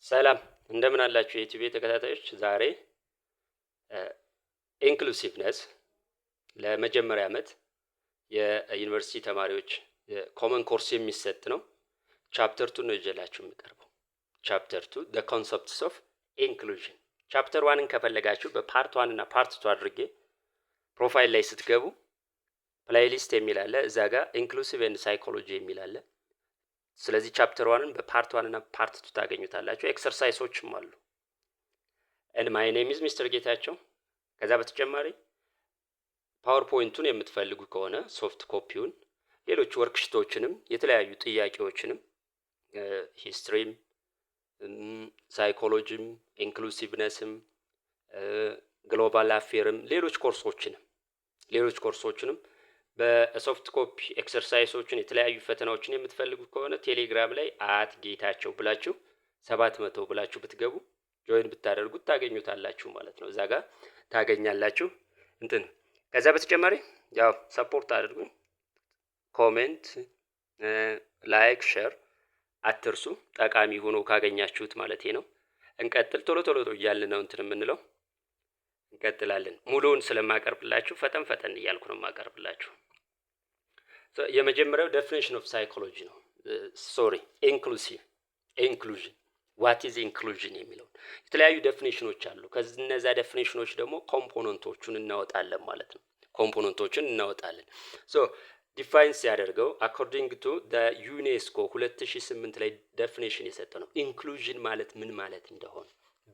ሰላም እንደምን አላችሁ የዩቲዩብ ተከታታዮች። ዛሬ ኢንክሉሲቭነስ ለመጀመሪያ ዓመት የዩኒቨርሲቲ ተማሪዎች ኮመን ኮርስ የሚሰጥ ነው። ቻፕተር 2 ነው ይዤላችሁ የሚቀርበው። ቻፕተር 2 the concepts of inclusion። ቻፕተር 1ን ከፈለጋችሁ በፓርት 1 እና ፓርት 2 አድርጌ ፕሮፋይል ላይ ስትገቡ ፕሌይሊስት የሚል አለ። እዛ ጋር ኢንክሉሲቭ ኤንድ ሳይኮሎጂ የሚል አለ። ስለዚህ ቻፕተር 1ን በፓርት 1 እና ፓርት 2 ታገኙታላችሁ። ኤክሰርሳይሶችም አሉ። and my name is Mr. ጌታቸው። ከዛ በተጨማሪ ፓወርፖይንቱን የምትፈልጉ ከሆነ ሶፍት ኮፒውን፣ ሌሎች ወርክሺቶችንም የተለያዩ ጥያቄዎችንም ሂስትሪም፣ ሳይኮሎጂም፣ ኢንክሉሲቭነስም፣ ግሎባል አፌርም ሌሎች ኮርሶችንም በሶፍት ኮፒ ኤክሰርሳይሶችን የተለያዩ ፈተናዎችን የምትፈልጉ ከሆነ ቴሌግራም ላይ @ጌታቸው ብላችሁ 700 ብላችሁ ብትገቡ ጆይን ብታደርጉት ታገኙታላችሁ ማለት ነው። እዛ ጋር ታገኛላችሁ። ከዛ በተጨማሪ ያው ሰፖርት አድርጉኝ። ኮሜንት፣ ላይክ፣ ሼር አትርሱ። ጠቃሚ ሆኖ ካገኛችሁት ማለት ነው። እንቀጥል። ቶሎ እያልን ነው የምንለው። እንቀጥላለን። ሙሉውን ስለማቀርብላችሁ ፈጠን እያልኩ ነው የማቀርብላችሁ። የመጀመሪያው ዴፊኒሽን ኦፍ ሳይኮሎጂ ነው። ኢንክሉዥን ዋት ኢዝ ኢንክሉዥን የሚለው የተለያዩ ዴፊኒሽኖች አሉ። ከነዛ ዴፊኒሽኖች ደግሞ ኮምፖነንቶቹን እናወጣለን ማለት ነው። ዲፋይን ሲያደርገው አኮርዲንግ ቱ ዩኔስኮ 2008 ላይ ዴፊኒሽን የሰጠ ነው። ኢንክሉዥን ማለት ምን ማለት እንደሆነ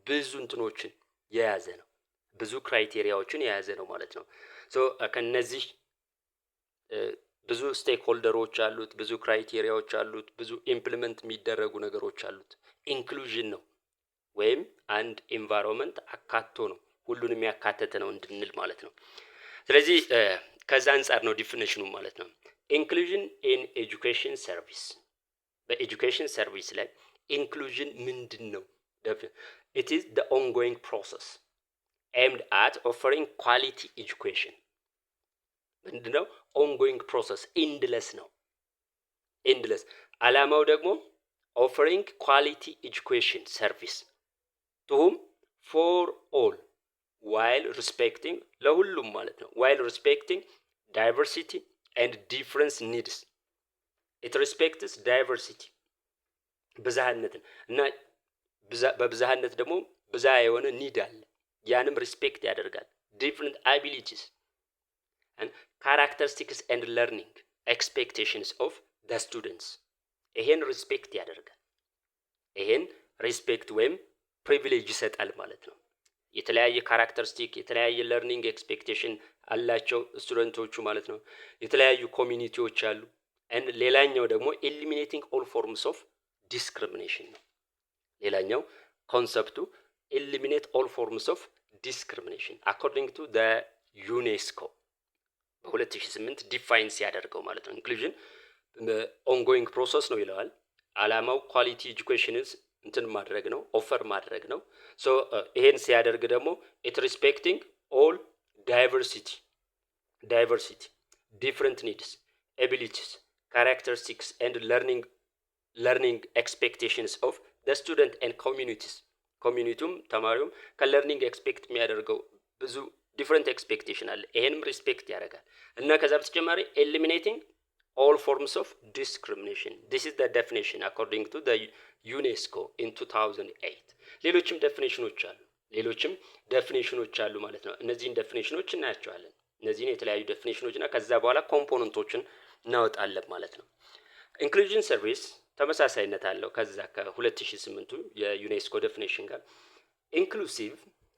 ብዙ እንትኖችን የያዘ ነው። ብዙ ክራይቴሪያዎችን የያዘ ነው ማለት ነው። ከነዚህ ብዙ ስቴክ ሆልደሮች አሉት፣ ብዙ ክራይቴሪያዎች አሉት፣ ብዙ ኢምፕሊመንት የሚደረጉ ነገሮች አሉት። ኢንክሉዥን ነው ወይም አንድ ኤንቫይሮንመንት አካቶ ነው፣ ሁሉንም ያካተተ ነው እንድንል ማለት ነው። ስለዚህ ከዛ አንጻር ነው ዲፊኒሽኑ ማለት ነው። ኢንክሉዥን ኢን ኤጁኬሽን ሰርቪስ፣ በኤጁኬሽን ሰርቪስ ላይ ኢንክሉዥን ምንድን ነው? ኢት ኢዝ ዘ ኦንጎይንግ ፕሮሰስ aimed at offering quality education። ምንድነው? ongoing process endless ነው። አላማው ደግሞ offering quality education service to whom? for all while respecting ለሁሉም ማለት ነው። while respecting diversity and different needs። it respects diversity ብዝሃነትን እና በብዝሃነት ደግሞ ብዛ የሆነ ኒድ አለ። ያንም ሪስፔክት ያደርጋል። ዲፍረንት አቢሊቲስ and characteristics and learning expectations of the students። ይሄን ሪስፔክት ያደርጋል። ይሄን ሪስፔክት ወይም ፕሪቪሌጅ ይሰጣል ማለት ነው። የተለያየ ካራክተሪስቲክ፣ የተለያየ ለርኒንግ ኤክስፔክቴሽን አላቸው ስቱደንቶቹ ማለት ነው። የተለያዩ ኮሚኒቲዎች አሉ። and ሌላኛው ደግሞ eliminating all forms of discrimination ነው። ሌላኛው ኮንሰፕቱ eliminate all forms of discrimination according to the UNESCO በ2008 ዲፋይን ሲያደርገው ማለት ነው። ኢንክሉዥን ኦንጎይንግ ፕሮሰስ ነው ይለዋል። አላማው ኳሊቲ ኤጁኬሽንስ ማድረግ ነው፣ ኦፈር ማድረግ ነው። ይሄን ሲያደርግ ደግሞ it respecting all diversity different needs, abilities, characteristics and learning expectations of the student and communities። ኮሚኒቲውም ተማሪውም ከለርኒንግ ኤክስፔክት የሚያደርገው ብዙ ዲፍረንት ኤክስፔክቴሽን አለ። ይሄንም ሪስፔክት ያደርጋል እና ከዛ በተጨማሪ ኤሊሚኔቲንግ ኦል ፎርምስ ኦፍ ዲስክሪሚኔሽን this is the definition according to the UNESCO in 2008። ሌሎችም ዴፊኒሽኖች አሉ ማለት ነው። እነዚህን ዴፊኒሽኖች እናያቸዋለን። እነዚህን የተለያዩ ዴፊኒሽኖች እና ከዛ በኋላ ኮምፖነንቶችን እናወጣለን ማለት ነው። ኢንክሉዥን ሰርቪስ ተመሳሳይነት አለው ከዛ ከ2008 የዩኔስኮ ዴፊኒሽን ጋር። ኢንክሉሲቭ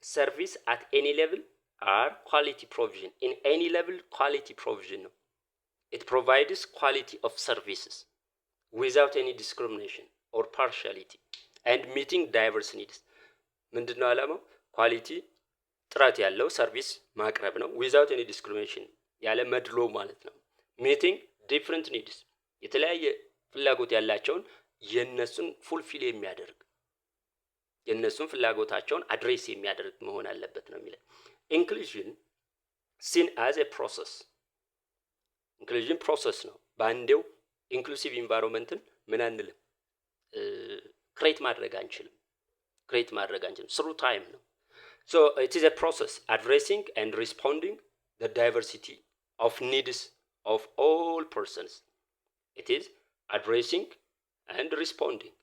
ሰርቪስ at any level are quality provision in any level quality provision ነው። it provides quality of services without any discrimination or partiality and meeting diverse needs። ምንድነው አላማው? ኳሊቲ ጥራት ያለው ሰርቪስ ማቅረብ ነው። without any discrimination ያለ መድሎ ማለት ነው። meeting different needs የተለያየ ፍላጎት ያላቸውን የነሱን ፉልፊል የሚያደርግ የነሱን ፍላጎታቸውን አድሬስ የሚያደርግ መሆን አለበት ነው የሚለው። ኢንክሉዥን seen as a process ኢንክሉዥን ፕሮሰስ ነው። በአንዴው ኢንክሉሲቭ ኢንቫይሮንመንትን ምን አንልም ክሬት ማድረግ አንችልም። ክሬት ማድረግ አንችልም። ስሩ ታይም ነው። ሶ ኢት ኢዝ አ ፕሮሰስ አድሬሲንግ ኤንድ ሪስፖንዲንግ ዘ ዳይቨርሲቲ ኦፍ ኒድስ ኦፍ ኦል ፐርሰንስ። ኢት ኢዝ አድሬሲንግ ኤንድ ሪስፖንዲንግ።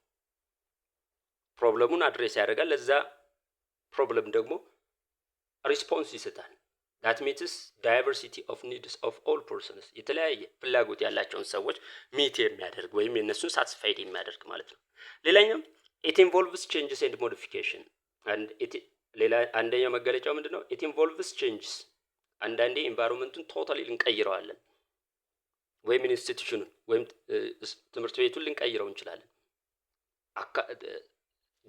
ፕሮብለሙን አድሬስ ያደርጋል፣ ለዛ ፕሮብለም ደግሞ ሪስፖንስ ይሰጣል። ዳት ሚንስ ዳይቨርሲቲ ኦፍ ኒድስ ኦፍ ኦል ፐርሰንስ፣ የተለያየ ፍላጎት ያላቸውን ሰዎች ሚት የሚያደርግ ወይም የእነሱን ሳትስፋይድ የሚያደርግ ማለት ነው። ሌላኛው ኢት ኢንቮልቭስ ቼንጅስ ኤንድ ሞዲፊኬሽን። ሌላ አንደኛው መገለጫው ምንድን ነው? ኢት ኢንቮልቭስ ቼንጅስ። አንዳንዴ ኢንቫይሮንመንቱን ቶታሊ ልንቀይረዋለን፣ ወይም ኢንስቲትዩሽኑን ወይም ትምህርት ቤቱን ልንቀይረው እንችላለን።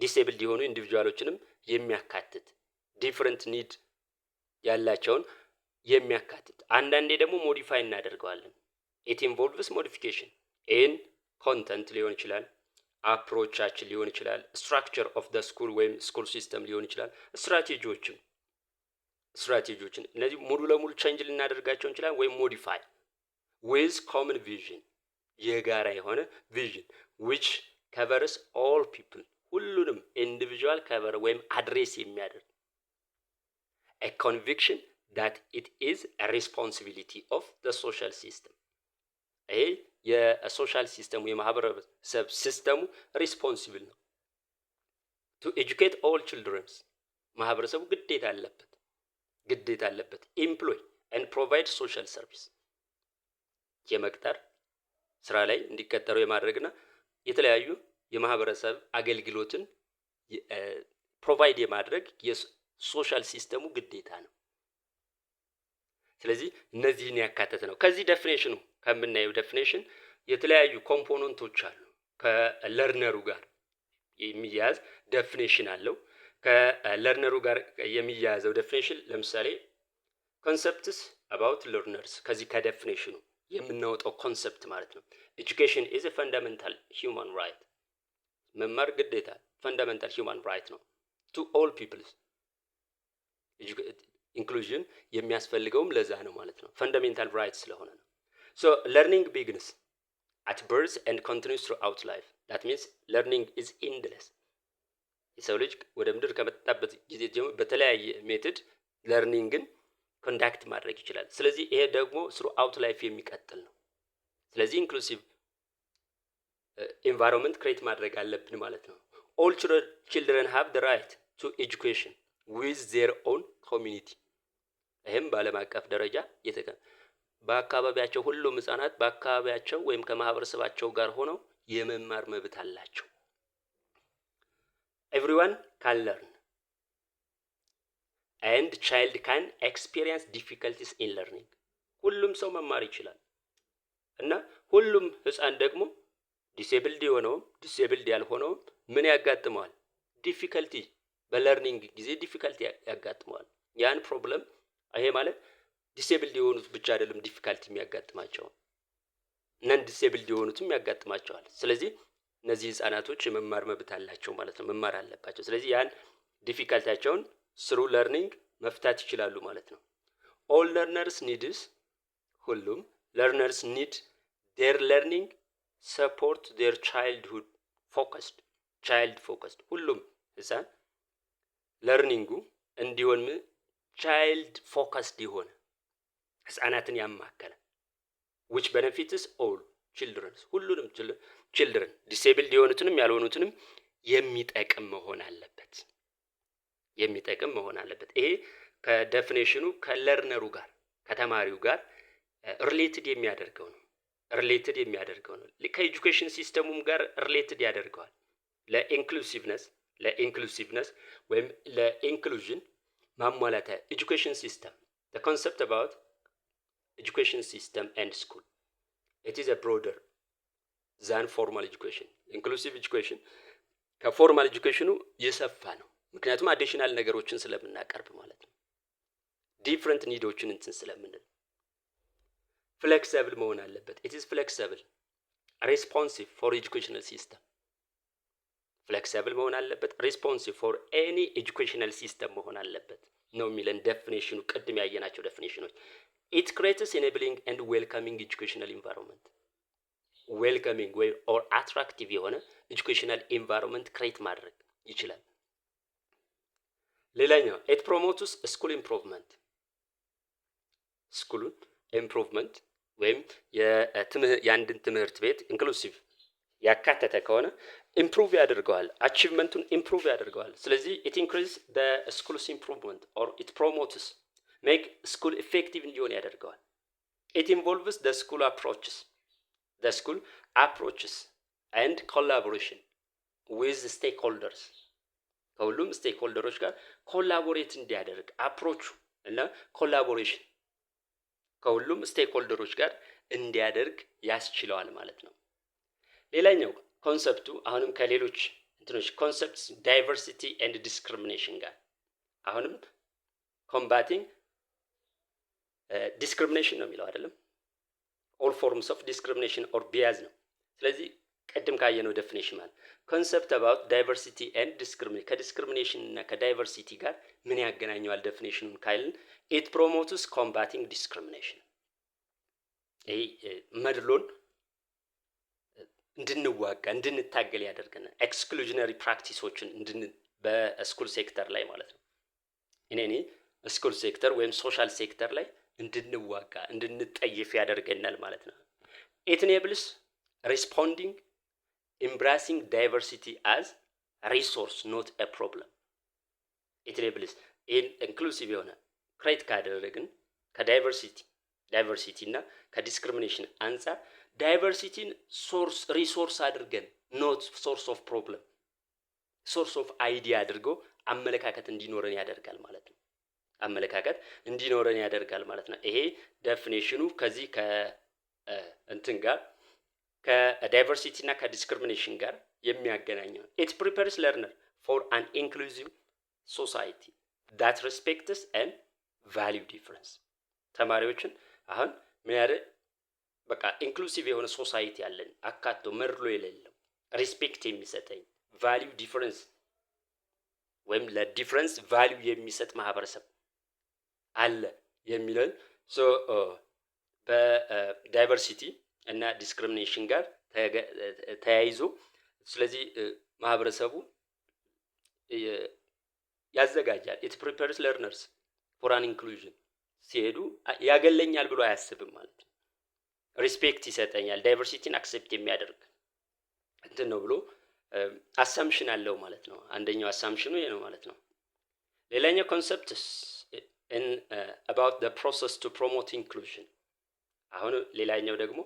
ዲስኤብልድ የሆኑ ኢንዲቪጁዋሎችንም የሚያካትት ዲፍረንት ኒድ ያላቸውን የሚያካትት፣ አንዳንዴ ደግሞ ሞዲፋይ እናደርገዋለን። ኢት ኢንቮልቭስ ሞዲፊኬሽን ኢን ኮንተንት ሊሆን ይችላል፣ አፕሮቻችን ሊሆን ይችላል፣ ስትራክቸር ኦፍ ደ ስኩል ወይም ስኩል ሲስተም ሊሆን ይችላል፣ ስትራቴጂዎችን እነዚህ ሙሉ ለሙሉ ቼንጅ ልናደርጋቸው እንችላለን፣ ወይም ሞዲፋይ ዊዝ ኮመን ቪዥን፣ የጋራ የሆነ ቪዥን ዊች ከቨርስ ኦል ፒፕል፣ ሁሉንም ኢንዲቪጁዋል ከቨር ወይም አድሬስ የሚያደርግ a conviction that it is a responsibility of the social system። ይሄ የሶሻል ሲስተሙ የማህበረሰብ ሲስተሙ ሪስፖንሲብል ነው። to educate all children፣ ማህበረሰቡ ግዴታ አለበት employ and provide social service፣ የመቅጠር ስራ ላይ እንዲቀጠሩ የማድረግና የተለያዩ የማህበረሰብ አገልግሎትን ፕሮቫይድ የማድረግ ሶሻል ሲስተሙ ግዴታ ነው። ስለዚህ እነዚህን ያካተተ ነው። ከዚህ ዴፊኔሽኑ ከምናየው ዴፊኔሽን የተለያዩ ኮምፖነንቶች አሉ። ከለርነሩ ጋር የሚያያዝ ዴፊኔሽን አለው። ከለርነሩ ጋር የሚያያዘው ዴፊኔሽን ለምሳሌ ኮንሰፕትስ አባውት ለርነርስ፣ ከዚህ ከዴፊኔሽኑ የምናወጣው ኮንሰፕት ማለት ነው። ኤጁኬሽን ኢዝ ኤ ፈንዳሜንታል ሂውማን ራይት፣ መማር ግዴታ ፈንዳሜንታል ሂውማን ራይት ነው ቱ ኦል ፒፕልስ። ኢንክሉዥን የሚያስፈልገውም ለዛ ነው ማለት ነው፣ ፈንዳሜንታል ራይት ስለሆነ ነው። ሶ ለርኒንግ ቢግንስ አት በርዝ ኤንድ ኮንቲኒውስ ትሩአውት ላይፍ። ዳት ሚንስ ለርኒንግ ኢዝ ኢንድለስ። የሰው ልጅ ወደ ምድር ከመጣበት ጊዜ ጀምሮ በተለያየ ሜትድ ለርኒንግን ኮንዳክት ማድረግ ይችላል። ስለዚህ ይሄ ደግሞ ትሩአውት ላይፍ የሚቀጥል ነው። ስለዚህ ኢንክሉሲቭ ኢንቫይሮንመንት ክሬት ማድረግ አለብን ማለት ነው። ኦል ችልድረን ሃቭ ዘ ራይት ቱ ኤጁኬሽን ዊዝ ዜር ኦን ኮሚኒቲ። ይህም በዓለም አቀፍ ደረጃ በአካባቢያቸው ሁሉም ህጻናት በአካባቢያቸው ወይም ከማህበረሰባቸው ጋር ሆነው የመማር መብት አላቸው። ኤቭሪዋን ካን ለርን ኤንድ ቻይልድ ካን ኤክስፒሪየንስ ዲፊከልቲስ ኢን ለርኒንግ። ሁሉም ሰው መማር ይችላል እና ሁሉም ህፃን ደግሞ ዲሴብልድ የሆነውም ዲሴብልድ ያልሆነውም ምን ያጋጥመዋል? ዲፊከልቲ፣ በለርኒንግ ጊዜ ዲፊከልቲ ያጋጥመዋል። ያን ፕሮብለም ይሄ ማለት ዲሴብልድ የሆኑት ብቻ አይደለም ዲፊከልቲ የሚያጋጥማቸው፣ ነን ዲሴብልድ የሆኑትም ያጋጥማቸዋል። ስለዚህ እነዚህ ህፃናቶች የመማር መብት አላቸው ማለት ነው፣ መማር አለባቸው። ስለዚህ ያን ዲፊከልቲያቸውን ስሩ ለርኒንግ መፍታት ይችላሉ ማለት ነው። ኦል ለርነርስ ኒድስ፣ ሁሉም ለርነርስ ኒድ ዴር ለርኒንግ ሰፖርት ዴር ቻይልድሁድ ፎከስድ፣ ቻይልድ ፎከስድ። ሁሉም ህፃን ለርኒንጉ እንዲሆን ቻይልድ ፎከስድ የሆነ ህፃናትን ያማከለ which benefits all children፣ ሁሉንም ችልድረን ዲሴብልድ የሆኑትንም ያልሆኑትንም የሚጠቅም መሆን አለበት፣ የሚጠቅም መሆን አለበት። ይሄ ከዴፊኔሽኑ ከለርነሩ ጋር ከተማሪው ጋር ሪሌትድ የሚያደርገው ነው፣ ሪሌትድ የሚያደርገው ነው። ከኤጁኬሽን ሲስተሙም ጋር ሪሌትድ ያደርገዋል። ለኢንክሉሲቭነስ ወይም ለኢንክሉዥን ማሟላታ ኤጁኬሽን ሲስተም the concept about education system and school, it is a broader than formal education። inclusive education ከፎርማል ኤጁኬሽኑ የሰፋ ነው፣ ምክንያቱም አዲሽናል ነገሮችን ስለምናቀርብ ማለት ነው፣ ዲፍረንት ኒዶችን እንትን ስለምንል። ፍሌክሲብል መሆን አለበት። it is flexible responsive for educational system፣ ፍሌክሲብል መሆን አለበት፣ ሬስፖንሲቭ ፎር ኤኒ ኤጁኬሽናል ሲስተም መሆን አለበት ነው የሚለን ዴፊኔሽኑ፣ ቅድም ያየናቸው ዴፊኔሽኖች። ኢት ክሬትስ ኢኔብሊንግ ኤንድ ዌልካሚንግ ኤጁኬሽናል ኢንቫይሮንመንት፣ ዌልካሚንግ ወይ ኦር አትራክቲቭ የሆነ ኤጁኬሽናል ኢንቫይሮንመንት ክሬት ማድረግ ይችላል። ሌላኛው it promotes school improvement ስኩሉን ኢምፕሩቭመንት ወይም የአንድን ትምህርት ቤት ኢንክሉሲቭ ያካተተ ከሆነ ኢምፕሩቭ ያደርገዋል፣ አቺቭመንቱን ኢምፕሩቭ ያደርገዋል። ስለዚህ it increases the school's improvement or it promotes make school effective እንዲሆን ያደርገዋል። it involves the school approaches and collaboration with stakeholders ከሁሉም ስቴክሆልደሮች ጋር ኮላቦሬት እንዲያደርግ አፕሮቹ እና ኮላቦሬሽን ከሁሉም ስቴክሆልደሮች ጋር እንዲያደርግ ያስችለዋል ማለት ነው። ሌላኛው ኮንሰፕቱ አሁንም ከሌሎች እንትኖች ኮንሰፕትስ ዳይቨርሲቲ ኤንድ ዲስክሪሚኔሽን ጋር አሁንም ኮምባቲንግ ዲስክሪሚኔሽን ነው የሚለው አይደለም፣ ኦል ፎርምስ ኦፍ ዲስክሪሚኔሽን ኦር ቢያዝ ነው። ስለዚህ ቅድም ካየነው ዴፊኒሽን ማለት ኮንሰፕት አባውት ዳይቨርሲቲ ኤንድ ዲስክሪሚኔሽን ከዲስክሪሚኔሽን እና ከዳይቨርሲቲ ጋር ምን ያገናኘዋል ዴፊኒሽኑን ካይልን ኢት ፕሮሞትስ ኮምባቲንግ ዲስክሪሚኔሽን ይሄ መድሎን እንድንዋጋ እንድንታገል ያደርገናል። ኤክስክሉዥነሪ ፕራክቲሶችን በስኩል ሴክተር ላይ ማለት ነው እኔ ስኩል ሴክተር ወይም ሶሻል ሴክተር ላይ እንድንዋጋ እንድንጠይፍ ያደርገናል ማለት ነው። ኢት ኢኔብልስ ሪስፖንዲንግ embracing diversity as resource not a problem it enables inclusive የሆነ ክሬት ካደረግን ከዳይቨርሲቲ እና ከዲስክሪሚኔሽን አንጻር ዳይቨርሲቲን ሪሶርስ አድርገን ኖት ሶርስ ኦፍ ፕሮብለም ሶርስ ኦፍ አይዲያ አድርጎ አመለካከት እንዲኖረን ያደርጋል ማለት ነው። ይሄ ዴፊኒሽኑ ከዚህ ከእንትን ጋር ከዳይቨርሲቲ እና ከዲስክሪሚኔሽን ጋር የሚያገናኘው it prepares learner for an inclusive society that respects and value difference ተማሪዎችን አሁን ምን ያደርግ በቃ ኢንክሉሲቭ የሆነ ሶሳይቲ ያለን አካቶ መርሎ የሌለው ሪስፔክት የሚሰጠኝ ቫልዩ ዲፈረንስ ወይም ለዲፈረንስ ቫልዩ የሚሰጥ ማህበረሰብ አለ የሚለው በዳይቨርሲቲ እና ዲስክሪሚኔሽን ጋር ተያይዞ ስለዚህ ማህበረሰቡ ያዘጋጃል። it prepares learners for an inclusion ሲሄዱ ያገለኛል ብሎ አያስብም ማለት ነው። ሪስፔክት ይሰጠኛል፣ ዳይቨርሲቲን አክሴፕት የሚያደርግ እንትን ነው ብሎ አሳምፕሽን አለው ማለት ነው። አንደኛው አሳምፕሽኑ ይሄ ነው ማለት ነው። ሌላኛው ኮንሰፕትስ about the process to promote inclusion አሁን ሌላኛው ደግሞ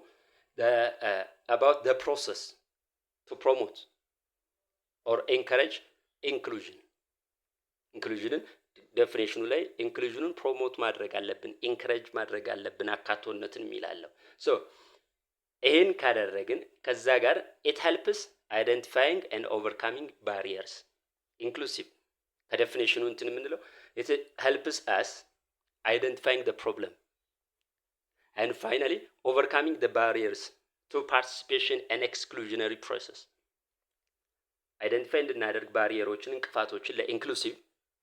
about the process to promote or encourage inclusion ዴፊኒሽኑ ላይ ኢንክሉዥኑን ፕሮሞት ማድረግ አለብን፣ ኢንከሬጅ ማድረግ አለብን፣ አካቶነትን የሚላለው ይሄን ካደረግን ከዛ ጋር it helps identifying and overcoming barriers inclusive ከዴፊኒሽኑ እንትን የምንለው it helps us identifying the problem and finally overcoming the barriers to participation and exclusionary process identify እንድናደርግ ባሪየሮችን እንቅፋቶችን ለኢንክሉሲቭ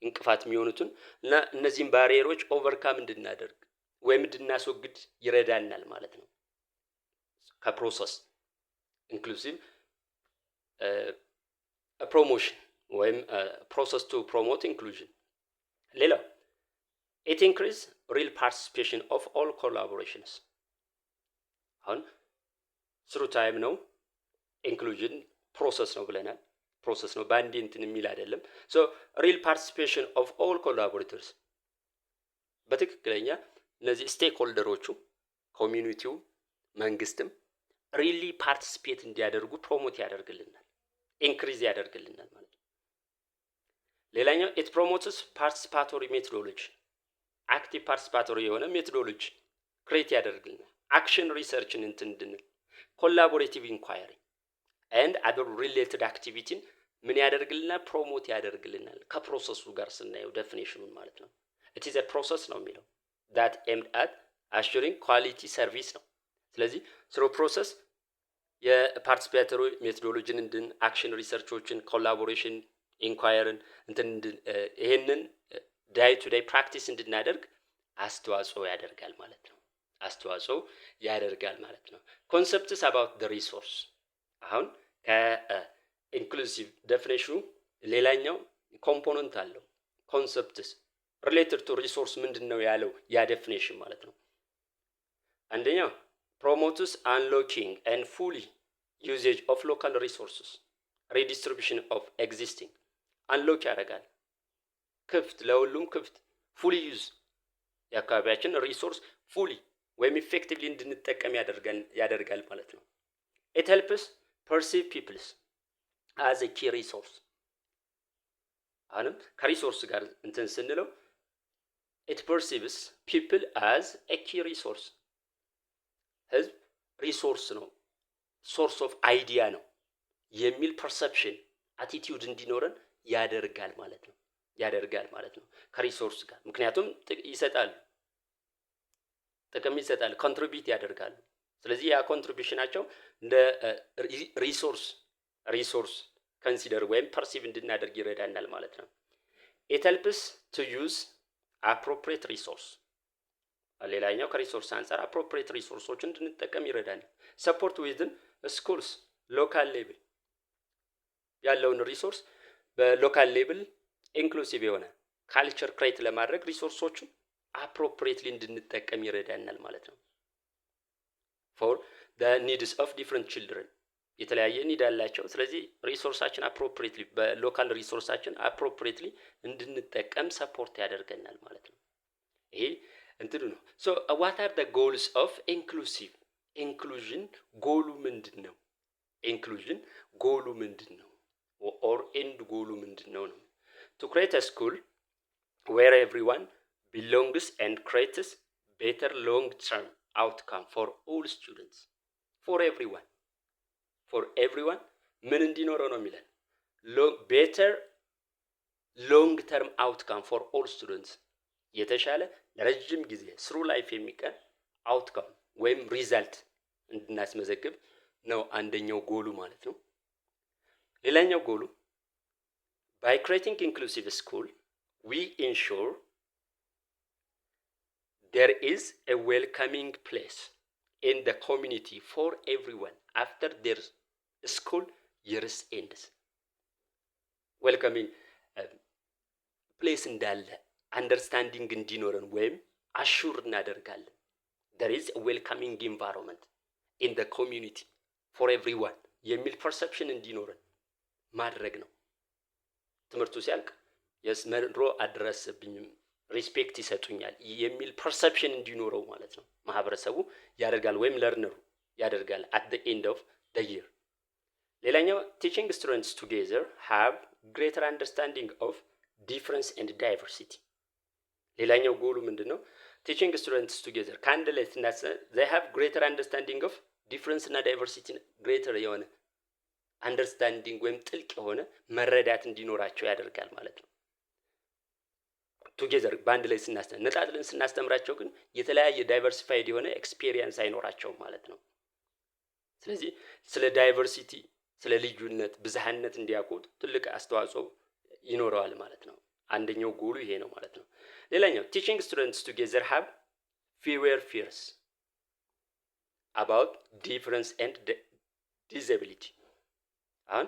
እንቅፋት የሚሆኑትን እና እነዚህን ባሪየሮች ኦቨርካም እንድናደርግ ወይም እንድናስወግድ ይረዳናል ማለት ነው። ከፕሮሰስ ኢንክሉሲቭ ፕሮሞሽን ወይም ፕሮሰስ ቱ ፕሮሞት ኢንክሉዥን። ሌላው it increase real participation of all collaborations አሁን ስሩ ታይም ነው ኢንክሉዥን ፕሮሰስ ነው ብለናል። ፕሮሰስ ነው ባንዲ እንትን የሚል አይደለም። ሪል ፓርቲሲፔሽን ኦፍ ኦል ኮላቦሬተርስ በትክክለኛ እነዚህ ስቴክሆልደሮቹ ኮሚኒቲው መንግስትም ሪሊ ፓርቲሲፔት እንዲያደርጉ ፕሮሞት ያደርግልናል፣ ኢንክሪዝ ያደርግልናል ማለት ነው። ሌላኛው ኢት ፕሮሞትስ ፓርቲሲፓቶሪ ሜቶዶሎጂ አክቲቭ ፓርቲሲፓቶሪ የሆነ ሜቶዶሎጂ ክሬት ያደርግልናል። አክሽን ሪሰርችን እንትን እንድንል ኮላቦሬቲቭ ኢንኳየሪ and other related activity ምን ያደርግልናል? ፕሮሞት ያደርግልናል። ከፕሮሰሱ ጋር ስናየው ዴፊኒሽኑን ማለት ነው። it is a process ነው የሚለው that aimed at assuring quality service ነው። ስለዚህ through process የፓርቲሲፓቶሪ ሜቶዶሎጂን እንድን አክሽን ሪሰርቾችን ኮላቦሬሽን ኢንኳየርን እንትን ይሄንን ዳይ ቱ ዳይ ፕራክቲስ እንድናደርግ አስተዋጽኦ ያደርጋል ማለት ነው። ኮንሰፕትስ about the resource አሁን ከኢንክሉሲቭ ዴፊኒሽኑ ሌላኛው ኮምፖነንት አለው ኮንሰፕትስ ሪሌትድ ቱ ሪሶርስ ምንድን ነው ያለው ያ ዴፊኒሽን ማለት ነው። አንደኛ ፕሮሞትስ አንሎኪንግ ኤንድ ፉሊ ዩዜጅ ኦፍ ሎካል ሪሶርስስ ሪዲስትሪቢሽን ኦፍ ኤግዚስቲንግ አንሎክ ያደርጋል። ክፍት ለሁሉም ክፍት ፉሊ ዩዝ የአካባቢያችን ሪሶርስ ፉሊ ወይም ኢፌክቲቭሊ እንድንጠቀም ያደርጋል ማለት ነው። ኢት ሄልፕስ ፐርሲቭ ፒፕልስ አዝ ኤ ኪ ሪሶርስ። አሁንም ከሪሶርስ ጋር እንትን ስንለው ኢት ፐርሲቭስ ፒፕል አዝ ኤ ኪ ሪሶርስ። ህዝብ ሪሶርስ ነው፣ ሶርስ ኦፍ አይዲያ ነው የሚል ፐርሰፕሽን አቲቲዩድ እንዲኖረን ያደርጋል ማለት ነው ከሪሶርስ ጋር። ምክንያቱም ይሰጣሉ፣ ጥቅም ይሰጣል፣ ኮንትሪቢዩት ያደርጋሉ። ስለዚህ ያ ኮንትሪቢዩሽናቸው እንደ ሪሶርስ ኮንሲደር ወይም ፐርሲቭ እንድናደርግ ይረዳናል ማለት ነው። ኢት ሄልፕስ ቱ ዩዝ አፕሮፕሪየት ሪሶርስ። ሌላኛው ከሪሶርስ አንጻር አፕሮፕሪየት ሪሶርሶችን እንድንጠቀም ይረዳናል። ሰፖርት ዊዝን ስኩልስ ሎካል ሌብል ያለውን ሪሶርስ በሎካል ሌብል ኢንክሉሲቭ የሆነ ካልቸር ክሬት ለማድረግ ሪሶርሶችን አፕሮፕሪየትሊ እንድንጠቀም ይረዳናል ማለት ነው። ፎር the needs of different children የተለያየ ኒድ አላቸው። ስለዚህ ሪሶርሳችን አፕሮፕሪየትሊ በሎካል ሪሶርሳችን አፕሮፕሪየትሊ እንድንጠቀም ሰፖርት ያደርገናል ማለት ነው። ይሄ እንትኑ ነው። ሶ what are the goals of inclusive inclusion? ጎሉ ምንድነው? ኢንክሉዥን ጎሉ ምንድነው? ኦር ኤንድ ጎሉ ምንድነው ነው? to create a school where everyone belongs and creates better long-term outcome for all students. for everyone ምን እንዲኖረው ነው የሚለን? better long-term outcome for all students የተሻለ ለረጅም ጊዜ ስሩ ላይፍ የሚቀር አውትካም ወይም ሪዛልት እንድናስመዘግብ ነው አንደኛው ጎሉ ማለት ነው። ሌላኛው ጎሉ by creating inclusive school we ensure there is a welcoming place in the community for everyone after their school years ends. welcoming place እንዳለ አንደርስታንዲንግ እንዲኖረን ወይም አሹር እናደርጋለን። there is a welcoming environment in the community for everyone የሚል ፐርሰፕሽን እንዲኖረን ማድረግ ነው። ትምህርቱ ሲያልቅ የስመድሮ አድረሰብኝም ሪስፔክት ይሰጡኛል የሚል ፐርሰፕሽን እንዲኖረው ማለት ነው ማህበረሰቡ ያደርጋል ወይም ለርነሩ ያደርጋል at the end of the year። ሌላኛው teaching students together have greater understanding of difference and diversity። ሌላኛው ጎሉ ምንድነው? teaching students together ከአንድ ላይ they have greater understanding of difference እና diversity greater የሆነ አንደርስታንዲንግ ወይም ጥልቅ የሆነ መረዳት እንዲኖራቸው ያደርጋል ማለት ነው። ቱጌዘር በአንድ ላይ ነጣጥለን ስናስተምራቸው ግን የተለያየ ዳይቨርሲፋይድ የሆነ ኤክስፔሪየንስ አይኖራቸውም ማለት ነው። ስለዚህ ስለ ዳይቨርሲቲ ስለ ልዩነት ብዝሃነት እንዲያውቁ ትልቅ አስተዋጽኦ ይኖረዋል ማለት ነው። አንደኛው ጎሉ ይሄ ነው ማለት ነው። ሌላኛው teaching students together have fewer fears about difference and disability። አሁን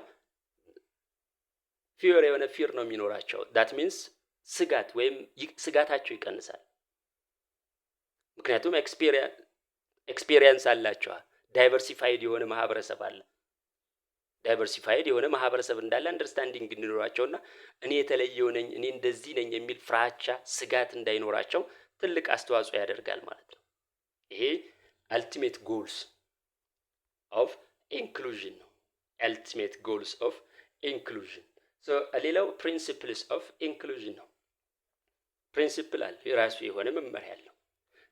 ፊር የሆነ ፊር ነው የሚኖራቸው። that means ስጋት ወይም ስጋታቸው ይቀንሳል። ምክንያቱም ኤክስፔሪየንስ አላቸው። ዳይቨርሲፋይድ የሆነ ማህበረሰብ አለ። ዳይቨርሲፋይድ የሆነ ማህበረሰብ እንዳለ አንደርስታንዲንግ እንዲኖራቸውና እኔ የተለየው ነኝ እኔ እንደዚህ ነኝ የሚል ፍራቻ ስጋት እንዳይኖራቸው ትልቅ አስተዋጽኦ ያደርጋል ማለት ነው። ይሄ ultimate goals of inclusion ነው። ultimate goals of inclusion። so ሌላው principles of inclusion ነው። principle አለ የራሱ የሆነ መመሪያ አለው።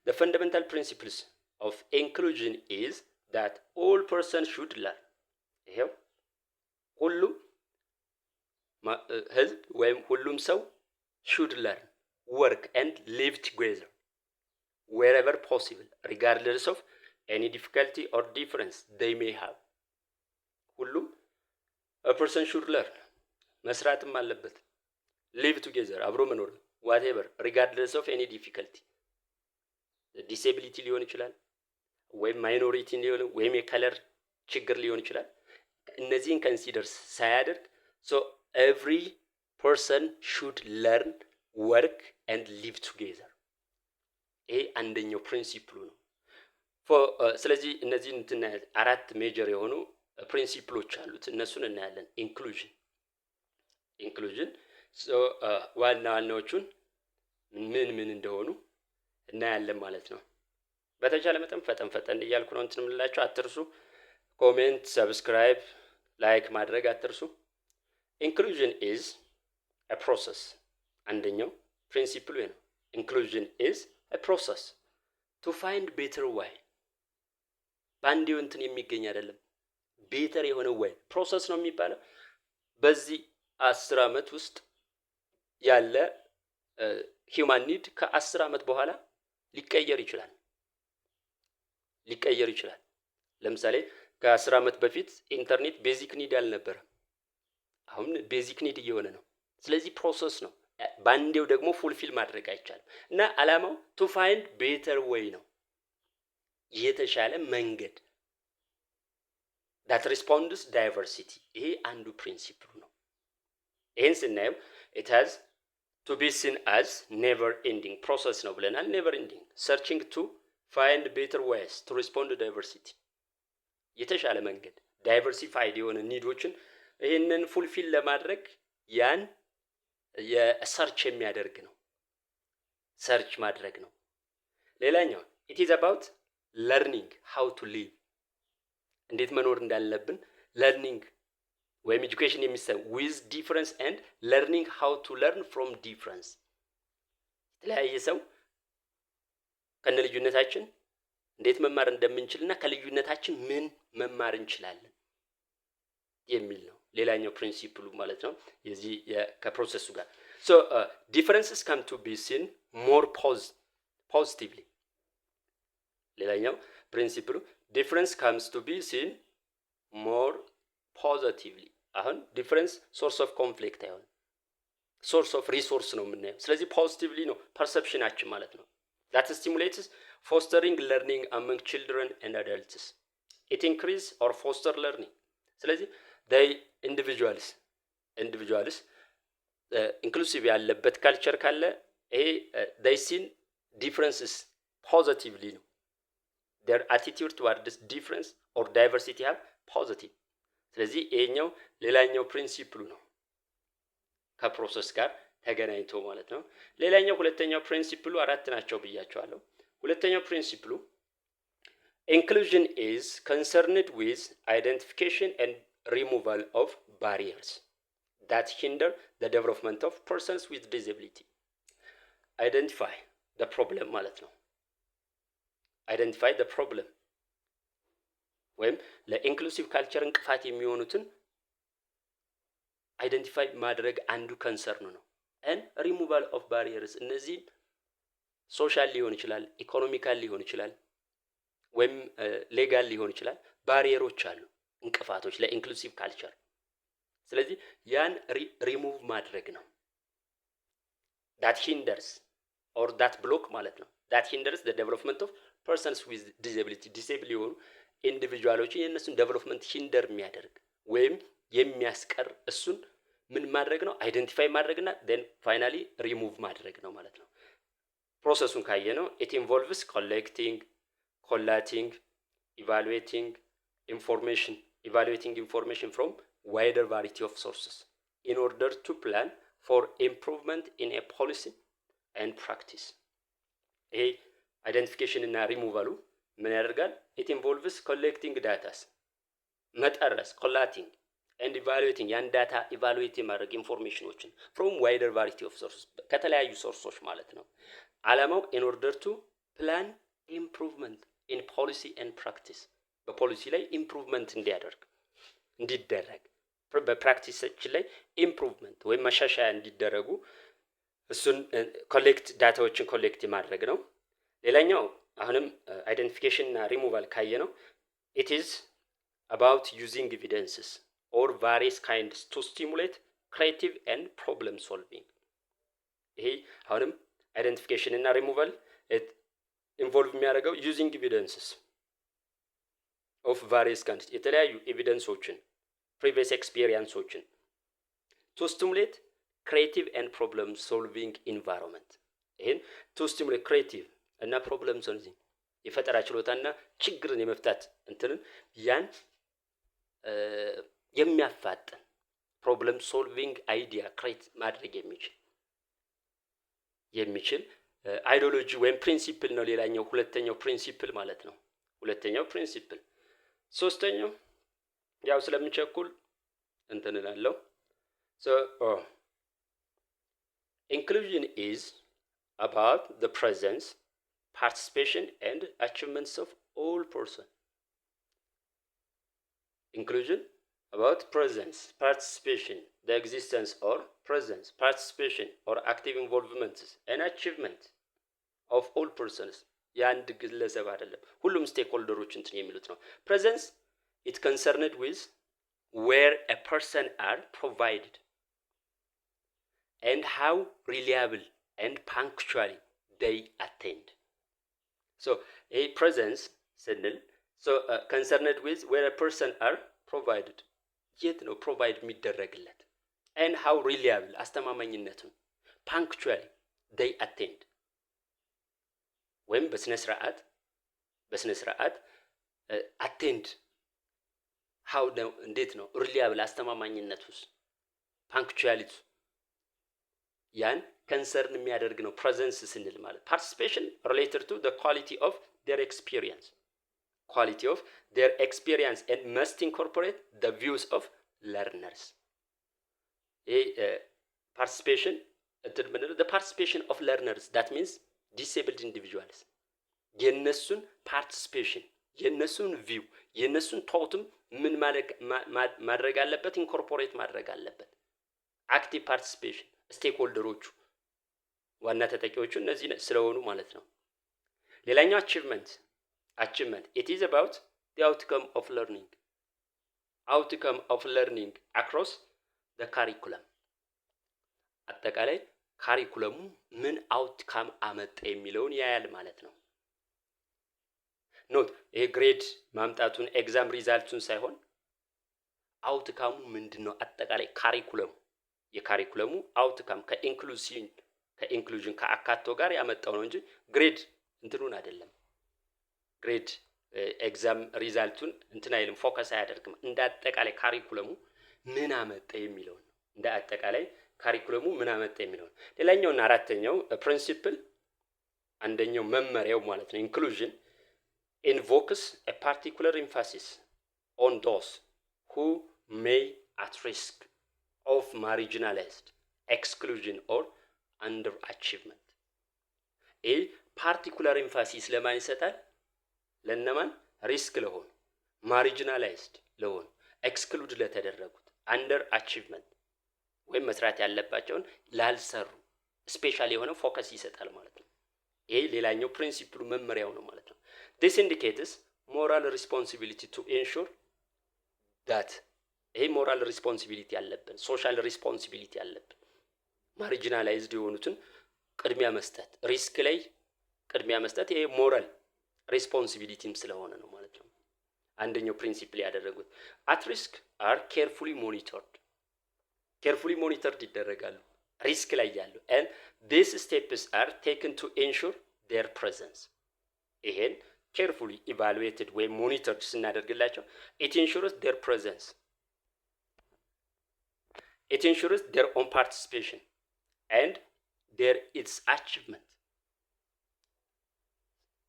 the fundamental principles of inclusion is that all persons should learn። ይሄው ሁሉም ህዝብ ወይም ሁሉም ሰው should learn work and live together wherever possible regardless of any difficulty or difference they may have። ሁሉም a person should learn መስራትም አለበት live together አብሮ መኖር whatever regardless of any difficulty disability ሊሆን ይችላል ወይም ማይኖሪቲ ሊሆን ወይም የከለር ችግር ሊሆን ይችላል። እነዚህን ኮንሲደር ሳያደርግ so every person should learn ወርክ ኤንድ ሊቭ ቱጌዘር። ይሄ አንደኛው ፕሪንሲፕሉ ነው። ስለዚህ እነዚህ አራት ሜጀር የሆኑ ፕሪንሲፕሎች አሉት። እነሱን እናያለን። ኢንክሉዥን ዋና ዋናዎቹን ምን እንደሆኑ እናያለን ማለት ነው። በተቻለ መጠን ፈጠን እያልኩ ነው እንትን የምላችሁ። አትርሱ። ኮሜንት፣ ሰብስክራይብ፣ ላይክ ማድረግ አትርሱ። ኢንክሉዥን ኢዝ a process። አንደኛው ፕሪንሲፕሉ ነው። ኢንክሉዥን ኢዝ a process to find better way። በአንዴው እንትን የሚገኝ አይደለም። ቤተር የሆነ ወይ ፕሮሰስ ነው የሚባለው። በዚህ 10 ዓመት ውስጥ ያለ ሂውማን ኒድ ከ10 ዓመት በኋላ ሊቀየር ይችላል። ለምሳሌ ከ10 ዓመት በፊት ኢንተርኔት ቤዚክ ኒድ አልነበረም። አሁን ቤዚክ ኒድ እየሆነ ነው። ስለዚህ ፕሮሰስ ነው። ባንዴው ደግሞ ፉልፊል ማድረግ አይቻልም እና አላማው ቱ ፋይንድ ቤተር ዌይ ነው፣ የተሻለ መንገድ that responds diversity። ይሄ አንዱ ፕሪንሲፕሉ ነው። ይሄን ስናየው it has to be seen as never ending process ነው ብለናል። never ending searching to find better ways to respond to diversity። የተሻለ መንገድ ዳይቨርሲፋይድ የሆነ ኒዶችን ይሄንን ፉልፊል ለማድረግ ያን የሰርች የሚያደርግ ነው። ሰርች ማድረግ ነው። ሌላኛው it is about learning how to live። እንዴት መኖር እንዳለብን ለርኒንግ ወይም ኤጁኬሽን የሚሰጥ with difference and learning how to learn from difference። የተለያየ ሰው ከነልዩነታችን እንዴት መማር እንደምንችልና ከልዩነታችን ምን መማር እንችላለን የሚል ነው። ሌላኛው ፕሪንሲፕሉ ማለት ነው የዚህ ከፕሮሰሱ ጋር so differences come to be seen more positively። ሌላኛው ፕሪንሲፕሉ difference comes to be seen more positively። አሁን ዲፈረንስ ሶርስ ኦፍ ኮንፍሊክት አይሆን፣ ሶርስ ኦፍ ሪሶርስ ነው የምናየው። ስለዚህ ፖዚቲቭሊ ነው ፐርሰፕሽናችን ማለት ነው። that stimulates fostering learning among children and adults። it increase or foster learning። ስለዚህ they individuals inclusive ያለበት ካልቸር ካለ ይሄ they seen differences positively ነው። their attitude towards difference or diversity are positive። ስለዚህ ይሄኛው ሌላኛው ፕሪንሲፕሉ ነው ከፕሮሰስ ጋር ተገናኝቶ ማለት ነው። ሌላኛው ሁለተኛው ፕሪንሲፕሉ አራት ናቸው ብያቸዋለሁ። ሁለተኛው ፕሪንሲፕሉ inclusion is concerned with identification and removal of barriers that hinder the development of persons with disability። identify the problem ማለት ነው። identify the problem ወይም ለኢንክሉሲቭ ካልቸር እንቅፋት የሚሆኑትን አይደንቲፋይ ማድረግ አንዱ ከንሰርን ነው። and removal of barriers እነዚህ ሶሻል ሊሆን ይችላል፣ ኢኮኖሚካል ሊሆን ይችላል፣ ወይም ሌጋል ሊሆን ይችላል። ባሪየሮች አሉ፣ እንቅፋቶች ለኢንክሉሲቭ ካልቸር። ስለዚህ ያን ሪሙቭ ማድረግ ነው። that hinders or that block ማለት ነው። that hinders the development of persons with disability ዲሴብል የሆኑ ኢንዲቪጁዋሎችን የእነሱን ዴቨሎፕመንት ሂንደር የሚያደርግ ወይም የሚያስቀር እሱን ምን ማድረግ ነው? አይደንቲፋይ ማድረግና then finally ሪሙቭ ማድረግ ነው ማለት ነው። ፕሮሰሱን ካየ ነው it involves collecting, collating, evaluating information from wider variety of sources in order to plan for improvement in a policy and practice። ይሄ አይደንቲፊኬሽን እና ሪሙቫሉ ምን ያደርጋል? it involves collecting data መጠረስ collating and evaluating ያን ዳታ ኢቫሉዌት የማድረግ ኢንፎርሜሽኖችን from wider variety of sources ከተለያዩ ሶርሶች ማለት ነው። ዓላማው in order to plan improvement in policy and practice በፖሊሲ ላይ ኢምፕሩቭመንት እንዲደረግ በፕራክቲሳችን ላይ ኢምፕሩቭመንት ወይም መሻሻያ እንዲደረጉ እሱን ዳታዎችን ኮሌክት ማድረግ ነው። ሌላኛው አሁንም አይደንቲፊኬሽን እና ሪሙቫል ካየ ነው it is about using evidences or various kinds to stimulate creative and problem solving። ይሄ አሁንም አይደንቲፊኬሽን እና ሪሙቫል ኢንቮልቭ የሚያደርገው using evidences of various kinds የተለያዩ ኤቪደንሶችን previous experienceዎችን to stimulate ክሬቲቭ ኤንድ ፕሮብለም ሶልቪንግ ኢንቫይሮንመንት። ይህን ቱ ስቲሙሌት ክሬቲቭ እና ፕሮብለም ሶልቪንግ የፈጠራ ችሎታና ችግርን የመፍታት እንትንን ያን የሚያፋጥን ፕሮብለም ሶልቪንግ አይዲያ ክሬት ማድረግ የሚችል አይዲዮሎጂ ወይም ፕሪንሲፕል ነው። ሌላኛው ሁለተኛው ፕሪንሲፕል ማለት ነው። ሁለተኛው ፕሪንሲፕል። ሶስተኛው ያው ስለምንቸኩል እንትን እላለሁ። so inclusion is about the presence, participation and achievements of all person. Inclusion about presence, participation, the existence or presence, participation or active involvement and achievement of all persons. የአንድ ግለሰብ አይደለም፣ ሁሉም ስቴክሆልደሮች እንትን የሚሉት ነው። presence it concerned with where a person are provided and how reliable and punctually they attend. so a presence ስንል so concerned with where a person are provided የት ነው ፕሮቫይድ የሚደረግለት and how reliable አስተማማኝነቱን punctually they attend ወይም በስነ ስርዓት attend how ነው እንዴት ነው reliable አስተማማኝነቱስ punctuality ያን concern የሚያደርግ ነው presence ስንል ማለት participation related to the quality of their experience and must incorporate the views of learners. Participation the participation of learners, that means disabled individuals. የነሱን participation የነሱን view የነሱን thought ምን ማድረግ አለበት incorporate ማድረግ አለበት። active participation ስቴክሆልደሮቹ ዋና ተጠቂዎቹ እነዚህ ስለሆኑ ማለት ነው። ሌላኛው achievement it is about the outcome of learning across the curriculum. አጠቃላይ ካሪኩለሙ ምን አውትካም አመጣ የሚለውን ያያል ማለት ነው። ኖት ይሄ ግሬድ ማምጣቱን ኤግዛም ሪዛልቱን ሳይሆን አውትካሙ ምንድነው አጠቃላይ የካሪኩለሙ አውትካም ከኢንክሉዥን ከአካቶ ጋር ያመጣው ነው እንጂ ግሬድ እንትኑን አይደለም። ግሬድ ኤግዛም ሪዛልቱን እንትን አይልም፣ ፎከስ አያደርግም። እንደ አጠቃላይ ካሪኩለሙ ምን አመጣ የሚለው ነው። እንደ አጠቃላይ ካሪኩለሙ ምን አመጣ የሚለው ነው። ሌላኛውና አራተኛው ፕሪንሲፕል አንደኛው መመሪያው ማለት ነው ኢንክሉዥን invokes a particular emphasis on those who may at risk of marginalized, exclusion or underachievement. a particular emphasis ለማን ይሰጣል? ለነማን? ሪስክ ለሆኑ፣ ማርጂናላይዝድ ለሆኑ፣ ኤክስክሉድ ለተደረጉት፣ አንደር አቺቭመንት ወይም መስራት ያለባቸውን ላልሰሩ ስፔሻል የሆነ ፎከስ ይሰጣል ማለት ነው። ይሄ ሌላኛው ፕሪንሲፕሉ መመሪያው ነው ማለት ነው። this indicates moral responsibility to ensure that ይሄ ሞራል ሪስፖንሲቢሊቲ ያለብን ሶሻል ሪስፖንሲቢሊቲ ያለብን ማርጂናላይዝድ የሆኑትን ቅድሚያ መስጠት፣ ሪስክ ላይ ቅድሚያ መስጠት ይሄ ሞራል ሪስፖንሲቢሊቲም ስለሆነ ነው ማለት ነው። አንደኛው ፕሪንሲፕል ያደረጉት at risk are carefully monitored ይደረጋሉ ሪስክ ላይ ያሉ and these steps are taken to ensure their presence. ይሄን carefully evaluated ወይ monitored ስናደርግላቸው it ensures their presence, it ensures their own participation and its achievement.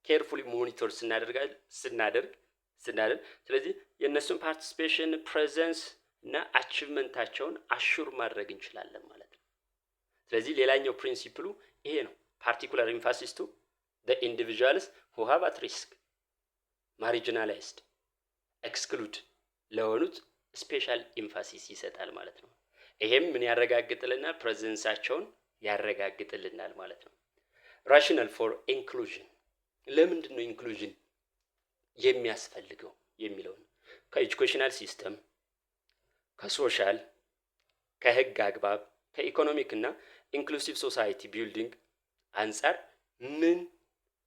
carefully monitor ስናደርግ ስለዚህ የነሱን ፓርቲሲፔሽን ፕሬዘንስ እና አቺቭመንታቸውን አሹር ማድረግ እንችላለን ማለት ነው። ስለዚህ ሌላኛው ፕሪንሲፕሉ ይሄ ነው። ፓርቲኩላር ኤምፋሲስ ቱ the individuals who have at risk, marginalized, exclude ለሆኑት ስፔሻል ኤምፋሲስ ይሰጣል ማለት ነው። ይሄም ምን ያረጋግጥልናል? ፕሬዘንሳቸውን ያረጋግጥልናል ማለት ነው። ራሽናል ፎር ኢንክሉዥን ለምንድን ነው ኢንክሉዥን የሚያስፈልገው የሚለው ነው። ከኤጁኬሽናል ሲስተም፣ ከሶሻል፣ ከህግ አግባብ፣ ከኢኮኖሚክ እና ኢንክሉሲቭ ሶሳይቲ ቢልዲንግ አንጻር ምን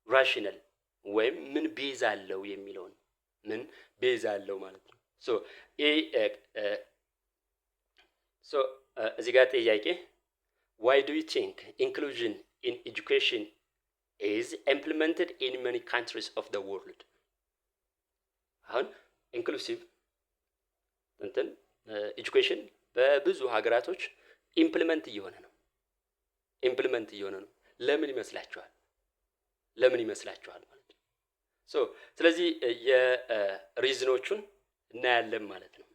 ራሽናል ወይም ምን ቤዝ አለው የሚለው ነው። ምን ቤዝ አለው ማለት ነው። እዚህ ጋር ጥያቄ Why do you think inclusion in education is implemented in many countries of the world? አሁን ኢንክሉሲቭ እንትን ኤጁኬሽን በብዙ ሀገራቶች ኢምፕሊመንት እየሆነ ነው። ለምን ይመስላችኋል? ማለት ነው። ስለዚህ የሪዝኖቹን እናያለን ማለት ነው።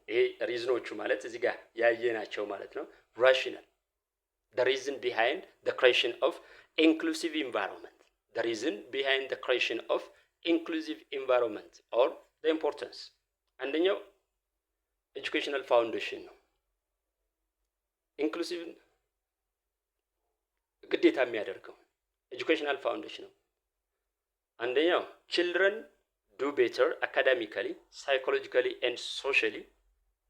ይሄ ሪዝኖቹ ማለት እዚህ ጋር ያየናቸው ማለት ነው። ራሽናል the reason behind the creation of inclusive environment, or the importance. አንደኛው ኤጁኬሽናል ፋውንዴሽን ነው። ኢንክሉሲቭ ግዴታ የሚያደርገው ኤጁኬሽናል ፋውንዴሽን ነው። አንደኛው children do better academically, psychologically and socially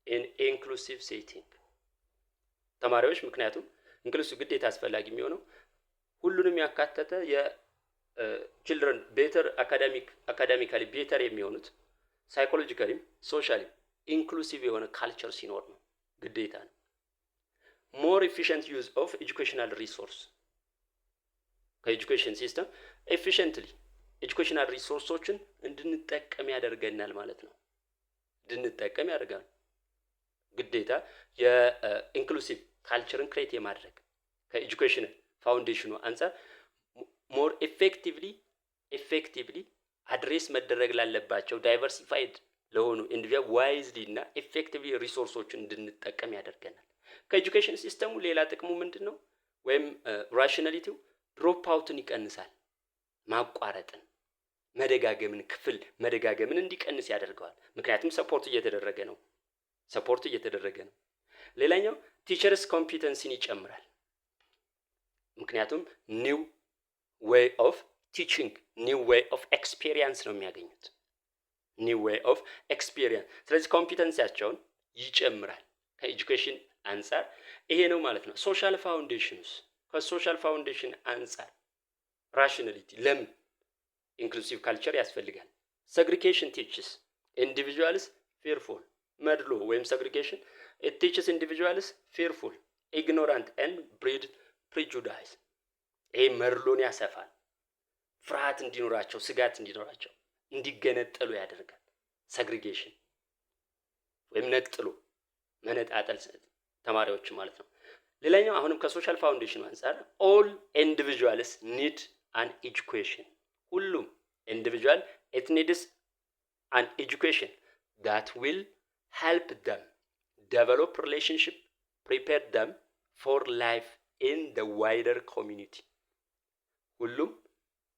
in inclusive setting. ተማሪዎች ምክንያቱም ኢንክሉሲቭ ግዴታ አስፈላጊ የሚሆነው ሁሉንም ያካተተ የችልድረን ቤተር አካዳሚካሊ ቤተር የሚሆኑት ሳይኮሎጂካሊም ሶሻሊም ኢንክሉሲቭ የሆነ ካልቸር ሲኖር ነው። ግዴታ ነው። ሞር ኤፊሽንት ዩዝ ኦፍ ኤጁኬሽናል ሪሶርስ ከኤጁኬሽን ሲስተም ኤፊሽንትሊ ኤጁኬሽናል ሪሶርሶችን እንድንጠቀም ያደርገናል ማለት ነው። ግዴታ የኢንክሉሲቭ ካልቸርን ክሬት የማድረግ ከኤጁኬሽን ፋውንዴሽኑ አንጻር ሞር ኤፌክቲቭሊ አድሬስ መደረግ ላለባቸው ዳይቨርሲፋይድ ለሆኑ ኢንዲቪጁዋል ዋይዝሊ እና ኤፌክቲቭሊ ሪሶርሶችን እንድንጠቀም ያደርገናል። ከኤጁኬሽን ሲስተሙ ሌላ ጥቅሙ ምንድን ነው? ወይም ራሽናሊቲው ድሮፕ አውትን ይቀንሳል። ማቋረጥን፣ መደጋገምን እንዲቀንስ ያደርገዋል። ምክንያቱም ሰፖርት እየተደረገ ነው። ሌላኛው ቲቸርስ ኮምፒተንሲን ይጨምራል። ምክንያቱም ኒው ዌይ ኦፍ ቲቺንግ፣ ኒው ዌይ ኦፍ ኤክስፔሪየንስ ነው የሚያገኙት። ስለዚህ ኮምፒተንሲያቸውን ይጨምራል። ከኤጁኬሽን አንጻር ይሄ ነው ማለት ነው። ሶሻል ፋውንዴሽንስ፣ ከሶሻል ፋውንዴሽን አንጻር ራሽናሊቲ ለምን ኢንክሉሲቭ ካልቸር ያስፈልጋል? ሰግሪጌሽን ቲችስ ኢንዲቪጁዋልስ ፌርፉል፣ መድሎ ወይም ሰግሪጌሽን it teaches individuals fearful, ignorant and breed prejudice. ይሄ መድሎን ያሰፋል። ፍርሃት እንዲኖራቸው፣ ስጋት እንዲኖራቸው፣ እንዲገነጠሉ ያደርጋል። ሰግሪጌሽን ወይም ነጥሎ መነጣጠል ተማሪዎች ማለት ነው። ሌላኛው አሁንም ከሶሻል ፋውንዴሽን አንፃር all individuals need an education. ሁሉም ኢንዲቪጁዋል it needs an education that will help them develop relationship, prepare them for life in the wider community. ሁሉም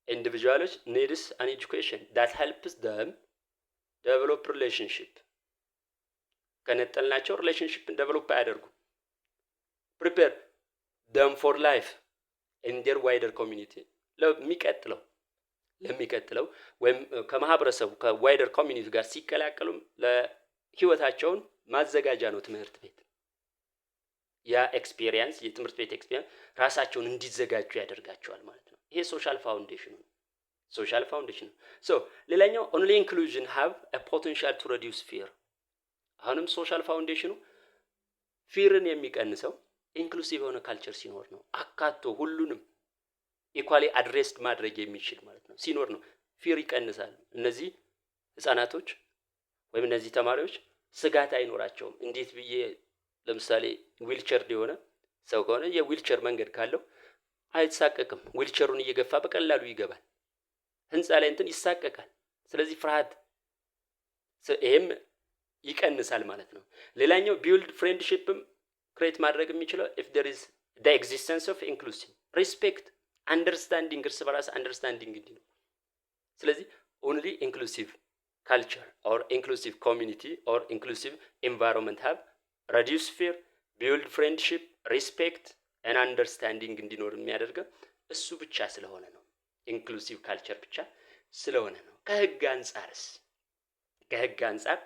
individuals needs an education that helps them develop relationship. ከነጠልናቸው ሪሌሽንሺፕን ዴቨሎፕ አያደርጉ። prepare them for life in their wider community. ለሚቀጥለው ወይም ከማህበረሰቡ ከዋይደር ኮሚኒቲ ጋር ሲቀላቀሉም ለህይወታቸውን ማዘጋጃ ነው ትምህርት ቤት። ያ ኤክስፒሪየንስ የትምህርት ቤት ኤክስፒሪየንስ ራሳቸውን እንዲዘጋጁ ያደርጋቸዋል ማለት ነው። ይሄ ሶሻል ፋውንዴሽን ነው። ሌላኛው only inclusion have a potential to reduce fear. አሁንም ሶሻል ፋውንዴሽኑ ፊርን የሚቀንሰው ኢንክሉሲቭ የሆነ ካልቸር ሲኖር ነው። አካቶ ሁሉንም ኢኳሊ አድሬስድ ማድረግ የሚችል ማለት ነው ሲኖር ነው ፊር ይቀንሳል። እነዚህ ህፃናቶች ወይም እነዚህ ተማሪዎች ስጋት አይኖራቸውም። እንዴት ብዬ ለምሳሌ ዊልቸር የሆነ ሰው ከሆነ የዊልቸር መንገድ ካለው አይሳቀቅም። ዊልቸሩን እየገፋ በቀላሉ ይገባል። ህንፃ ላይ እንትን ይሳቀቃል። ስለዚህ ፍርሃት ይሄም ይቀንሳል ማለት ነው። ሌላኛው ቢልድ ፍሬንድሺፕም ክሬት ማድረግ የሚችለው if there is the existence of inclusive respect, understanding እርስ በራስ አንደርስታንዲንግ እንዲህ። ስለዚህ only inclusive culture or inclusive community or inclusive environment have reduce fear, build friendship, respect and understanding እንዲኖር የሚያደርገው እሱ ብቻ ስለሆነ ነው። ኢንክሉሲቭ ካልቸር ብቻ ስለሆነ ነው። ከህግ አንፃር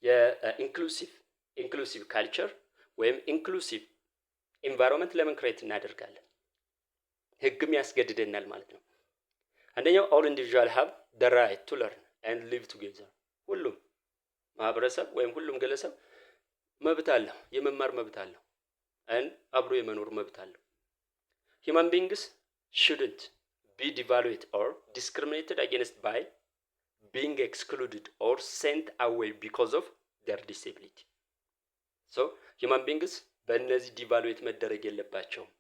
የኢንክሉሲቭ ካልቸር ወይም ኢንክሉሲቭ ኢንቫይሮንመንት ለምን ክሬት እናደርጋለን? ህግም ያስገድደናል ማለት ነው። አንደኛው all individuals have the right to learn and live together. ሁሉም ማህበረሰብ ወይም ሁሉም ግለሰብ መብት አለው፣ የመማር መብት አለው። and አብሮ የመኖር መብት አለው። Human beings shouldn't be devalued or discriminated against by being excluded or sent away because of their disability. So human beings በእነዚህ ዲቫሉዌት መደረግ የለባቸውም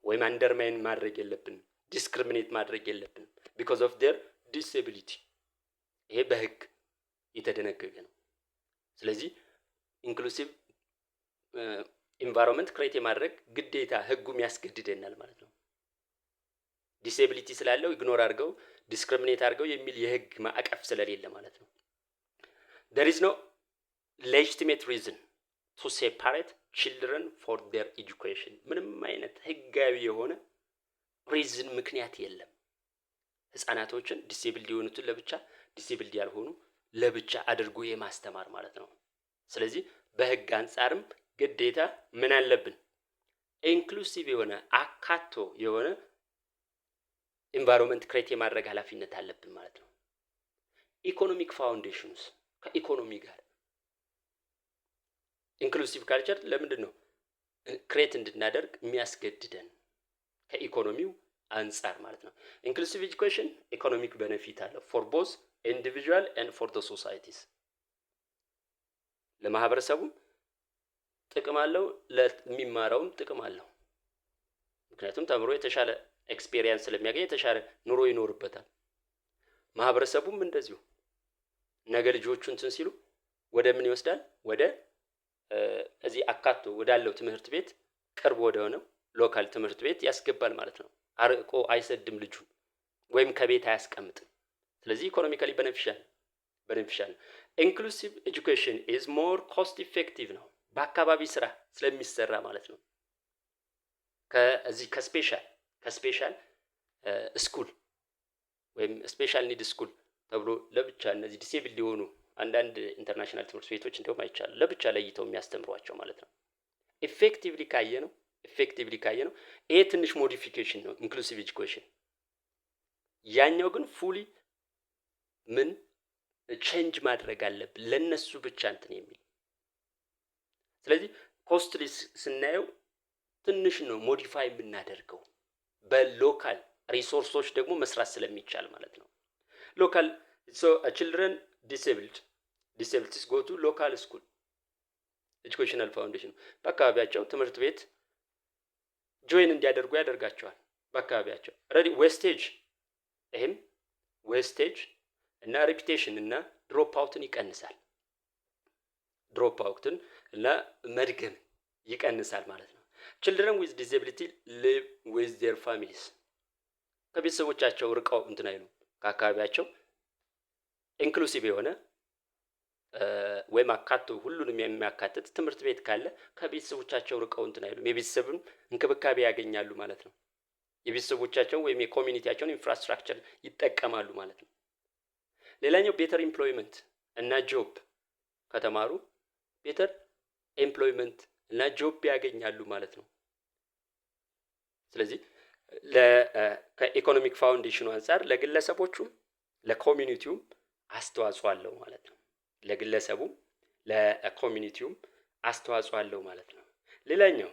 ወይም አንደርማይን ማድረግ የለብንም፣ ዲስክሪሚኔት ማድረግ የለብንም because of their disability። ይሄ በህግ የተደነገገ ነው። ስለዚህ ኢንክሉሲቭ ኢንቫይሮንመንት ክሬት የማድረግ ግዴታ ህጉም ያስገድደናል ማለት ነው። ዲሴቢሊቲ ስላለው ኢግኖር አድርገው ዲስክሪሚኔት አድርገው የሚል የህግ ማዕቀፍ ስለሌለ ማለት ነው። there is no legitimate reason to separate children for their education። ምንም አይነት ህጋዊ የሆነ ሪዝን ምክንያት የለም ህፃናቶችን ዲሴብልድ የሆኑትን ለብቻ ዲሴብልድ ያልሆኑ ለብቻ አድርጎ የማስተማር ማለት ነው። ስለዚህ በህግ አንጻርም ግዴታ ምን አለብን? ኢንክሉሲቭ የሆነ አካቶ የሆነ ኢንቫይሮንመንት ክሬት የማድረግ ኃላፊነት አለብን ማለት ነው። ኢኮኖሚክ ፋውንዴሽንስ ከኢኮኖሚ ጋር ኢንክሉሲቭ ካልቸር ለምንድን ነው ክሬት እንድናደርግ የሚያስገድደን? ከኢኮኖሚው አንጻር ማለት ነው። ኢንክሉሲቭ ኤጁኬሽን ኢኮኖሚክ ቤኔፊት አለው ፎር ቦዝ ኢንዲቪጁዋል ኤንድ ፎር ዘ ሶሳይቲስ። ለማህበረሰቡም ጥቅም አለው፣ ለሚማረውም ጥቅም አለው። ምክንያቱም ተምሮ የተሻለ ኤክስፔሪየንስ ስለሚያገኝ የተሻለ ኑሮ ይኖርበታል። ማህበረሰቡም እንደዚሁ ነገ ልጆቹ እንትን ሲሉ ወደ ምን ይወስዳል? ወደ እዚህ አካቶ ወዳለው ትምህርት ቤት ቅርብ ወደ ሆነው ሎካል ትምህርት ቤት ያስገባል ማለት ነው። አርቆ አይሰድም ልጁ ወይም ከቤት አያስቀምጥም። ስለዚህ ኢኮኖሚካሊ ቤኔፊሻል ኢንክሉሲቭ ኤጁኬሽን ኢዝ ሞር ኮስት ኢፌክቲቭ ነው በአካባቢ ስራ ስለሚሰራ ማለት ነው። ከዚህ ከስፔሻል ስኩል ወይም ስፔሻል ኒድ ስኩል ተብሎ ለብቻ እነዚህ ዲሴብል የሆኑ አንዳንድ ኢንተርናሽናል ትምህርት ቤቶች እንደውም አይቻልም ለብቻ ለይተው የሚያስተምሯቸው ማለት ነው። ኢፌክቲቭሊ ካየ ነው ይሄ ትንሽ ሞዲፊኬሽን ነው ኢንክሉሲቭ ኤጁኬሽን። ያኛው ግን ፉሊ ምን ቼንጅ ማድረግ አለብን ለነሱ ብቻ እንትን የሚል። ስለዚህ ኮስትሊ ስናየው ትንሽ ነው ሞዲፋይ የምናደርገው በሎካል ሪሶርሶች ደግሞ መስራት ስለሚቻል ማለት ነው። ሎካል ሶ ችልድረን ዲሴብልቲስ ጎ ቱ ሎካል ስኩል ኤጁኬሽናል ፋውንዴሽን በአካባቢያቸው ትምህርት ቤት ጆይን እንዲያደርጉ ያደርጋቸዋል። በአካባቢያቸው ሬዲ ዌስቴጅ ይሄም ዌስቴጅ እና ሪፒቴሽን እና ድሮፕ አውትን ይቀንሳል። ድሮፕ አውትን እና መድገም ይቀንሳል ማለት ነው። children with disability live with their families ከቤተሰቦቻቸው ርቀው እንትን አይሉ ከአካባቢያቸው ኢንክሉሲቭ የሆነ ወይም አካቶ ሁሉንም የሚያካትት ትምህርት ቤት ካለ ከቤተሰቦቻቸው ርቀው እንትን አይሉ የቤተሰብን እንክብካቤ ያገኛሉ ማለት ነው። የቤተሰቦቻቸው ወይም የኮሚኒቲያቸውን ኢንፍራስትራክቸር ይጠቀማሉ ማለት ነው። ሌላኛው ቤተር ኢምፕሎይመንት እና ጆብ ከተማሩ ቤተር ኤምፕሎይመንት እና ጆብ ያገኛሉ ማለት ነው። ስለዚህ ከኢኮኖሚክ ፋውንዴሽኑ አንፃር ለግለሰቦቹም ለኮሚኒቲውም አስተዋጽኦ አለው ማለት ነው። ለግለሰቡም ለኮሚኒቲውም አስተዋጽኦ አለው ማለት ነው። ሌላኛው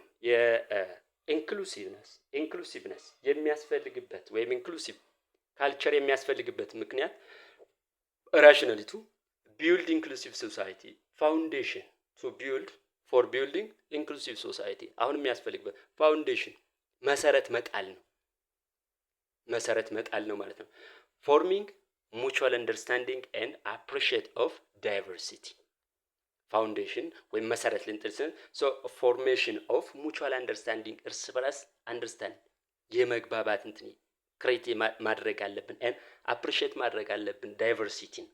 ኢንክሉሲቭነስ የሚያስፈልግበት ወይም ኢንክሉሲቭ ካልቸር የሚያስፈልግበት ምክንያት ራሽናሊቱ ቢልድ ኢንክሉሲቭ ሶሳይቲ ፋውንዴሽን ቱ ቢልድ ፎር ቢልዲንግ ኢንክሉሲቭ ሶሳይቲ አሁን የሚያስፈልግበት ፋውንዴሽን መሰረት መጣል ነው ማለት ነው። ፎርሚንግ ሙቹዋል አንደርስታንዲንግ ኤንድ አፕሪሺየት ኦፍ ዳይቨርሲቲ ፋውንዴሽን ወይም መሰረት ልንጥል ስን ሶ ፎርሜሽን ኦፍ ሙቹዋል አንደርስታንዲንግ እርስ በራስ አንደርስታንድ የመግባባት እንትን ክሬት ማድረግ አለብን ኤንድ አፕሪሺየት ማድረግ አለብን ዳይቨርሲቲን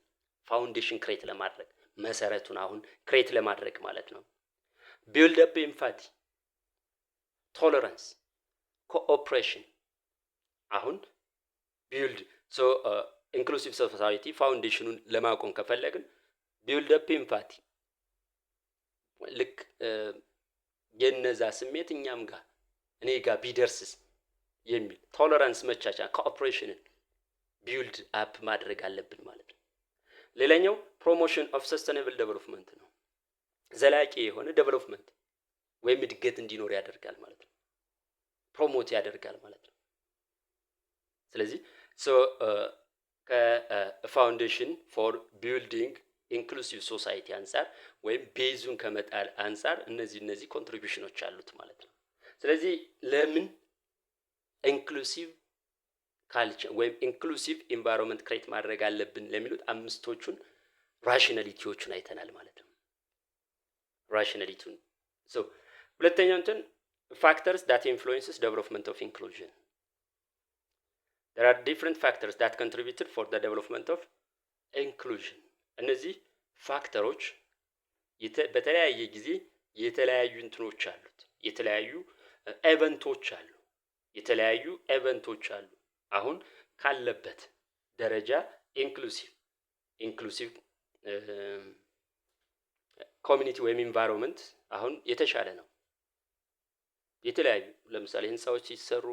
ፋውንዴሽን ክሬት ለማድረግ መሰረቱን አሁን ክሬት ለማድረግ ማለት ነው። ቢልድ አፕ ኤምፓቲ ቶለራንስ ኮኦፕሬሽን አሁን ቢልድ ሶ ኢንክሉሲቭ ሶሳይቲ ፋውንዴሽኑን ለማቆም ከፈለግን ቢልድ አፕ ኤምፓቲ ልክ የነዛ ስሜት እኛም ጋር እኔ ጋር ቢደርስስ የሚል ቶለራንስ መቻቻ ኮኦፕሬሽንን ቢልድ አፕ ማድረግ አለብን ማለት ነው። ሌላኛው ፕሮሞሽን ኦፍ ሰስቴኔብል ዴቨሎፕመንት ነው። ዘላቂ የሆነ ዴቨሎፕመንት ወይም እድገት እንዲኖር ያደርጋል ማለት ነው። ፕሮሞት ያደርጋል ማለት ነው። ስለዚህ ከፋውንዴሽን ፎር ቢልዲንግ ኢንክሉሲቭ ሶሳይቲ አንጻር ወይም ቤዙን ከመጣል አንጻር እነዚህ ኮንትሪቢዩሽኖች አሉት ማለት ነው። ስለዚህ ለምን ኢንክሉሲቭ ካልቸር ወይም ኢንክሉሲቭ ኢንቫይሮንመንት ክሬት ማድረግ አለብን ለሚሉት አምስቶቹን ራሽናሊቲዎቹን አይተናል ማለት ነው። ራሽናሊቲውን ሁለተኛው እንትን factors that influences development of inclusion. There are different factors that contributed for the development of inclusion. እነዚህ ፋክተሮች በተለያየ ጊዜ የተለያዩ እንትኖች አሉት፣ የተለያዩ ኤቨንቶች አሉ። አሁን ካለበት ደረጃ ኢንክሉሲቭ ኮሚኒቲ ወይም ኢንቫይሮንመንት አሁን የተሻለ ነው። የተለያዩ ለምሳሌ ህንፃዎች ሲሰሩ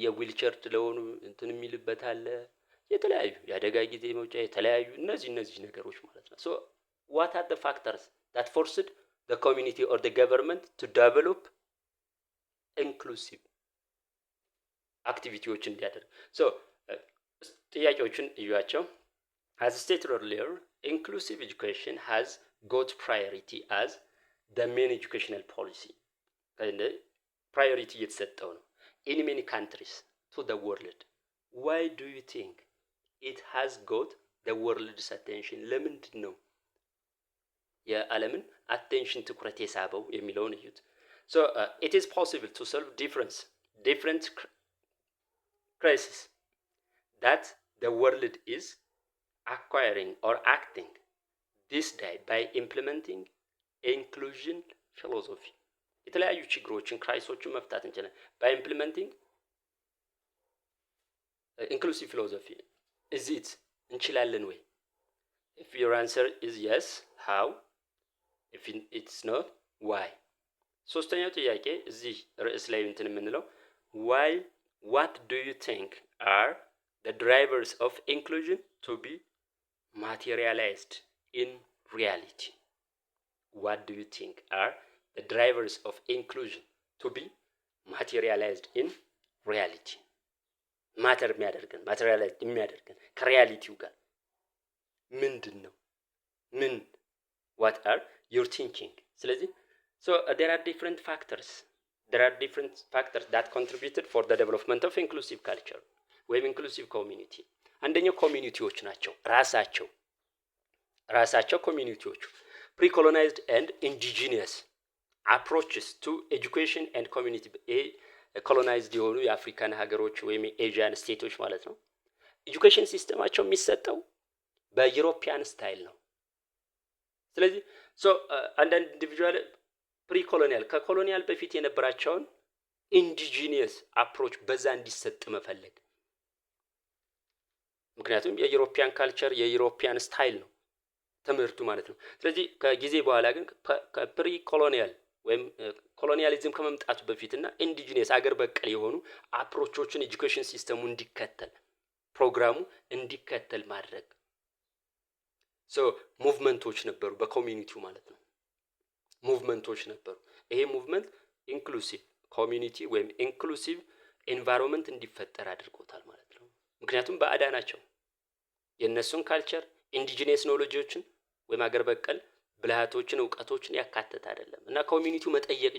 የዊልቸር ለሆኑ እንትን የሚልበት አለ፣ የተለያዩ የአደጋ ጊዜ መውጫ የተለያዩ እነዚህ ነገሮች ማለት ነው። so what are the factors that forced the community or the government to develop inclusive activities እንዲያደርግ? ጥያቄዎችን እዩዋቸው። as stated earlier, inclusive education has got priority as the main educational policy. priority እየተሰጠው ነው in many countries to the world. why do you think it has got the world's attention? ለምንድን ነው የዓለምን attention ትኩረት የሳበው የሚለውን እዩት። so it is possible to solve different crises that the world is acquiring or acting this day by implementing inclusion philosophy. የተለያዩ ችግሮችን ክራይሶችን መፍታት እንችላለን by implementing inclusive philosophy. is it እንችላለን ወይ? if your answer is yes, how? if it's not, why? ሶስተኛው ጥያቄ እዚህ ርዕስ ላይ እንትን የምንለው why, what do you think are the drivers of inclusion to be materialized in reality? what do you think are the drivers of inclusion to be materialized in reality? ማተር የሚያደርገን ከሪያሊቲው ጋር ምንድን ነው? what are your thinking? ስለዚህ so there are different factors that contributed for the development of inclusive culture ወይም inclusive community. አንደኛው ኮሚኒቲዎች ናቸው። ራሳቸው ኮሚኒቲዎቹ pre-colonized and indigenous approaches to education and community. ኮሎናይዝድ የሆኑ የአፍሪካን ሀገሮች ወይም ኤዥያን ስቴቶች ማለት ነው። ኤጁኬሽን ሲስተማቸው የሚሰጠው በዩሮፒያን ስታይል ነው። ስለዚህ አንዳንድ ኢንዲቪጁዋል ፕሪኮሎኒያል ከኮሎኒያል በፊት የነበራቸውን ኢንዲጂኒየስ አፕሮች በዛ እንዲሰጥ መፈለግ። ምክንያቱም የዩሮፒያን ካልቸር የዩሮፒያን ስታይል ነው ትምህርቱ ማለት ነው። ስለዚህ ከጊዜ በኋላ ግን ከፕሪኮሎኒያል ወይም ኮሎኒያሊዝም ከመምጣቱ በፊትና ኢንዲጂነስ አገር በቀል የሆኑ አፕሮቾችን ኤጁኬሽን ሲስተሙ እንዲከተል ፕሮግራሙ እንዲከተል ማድረግ። ሙቭመንቶች ነበሩ በኮሚኒቲው ማለት ነው። ሙቭመንቶች ነበሩ። ይሄ ሙቭመንት ኢንክሉሲቭ ኮሚኒቲ ወይም ኢንክሉሲቭ ኤንቫይሮንመንት እንዲፈጠር አድርጎታል ማለት ነው። ምክንያቱም ባዕዳ ናቸው። የእነሱን ካልቸር ኢንዲጂነስ ኖሌጆችን ወይም አገር በቀል ብልሃቶችን እውቀቶችን ያካተተ አይደለም እና ኮሚኒቲው መጠየቅ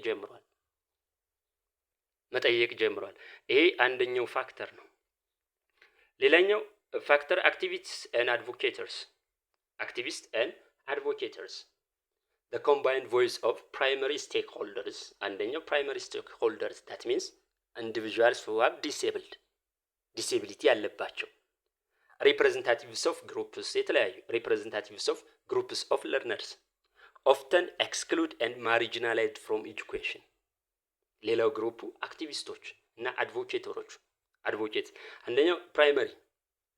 ጀምሯል። ይሄ አንደኛው ፋክተር ነው። ሌላኛው ፋክተር activists and advocates, the combined voice of primary stakeholders. አንደኛው primary stakeholders, that means individuals who have disability ያለባቸው፣ representatives of groups የተለያዩ representatives of groups of learners often exclude and marginalized from education. ሌላው ግሩፑ አክቲቪስቶች እና አድቮኬት አንደኛው ፕራይመሪ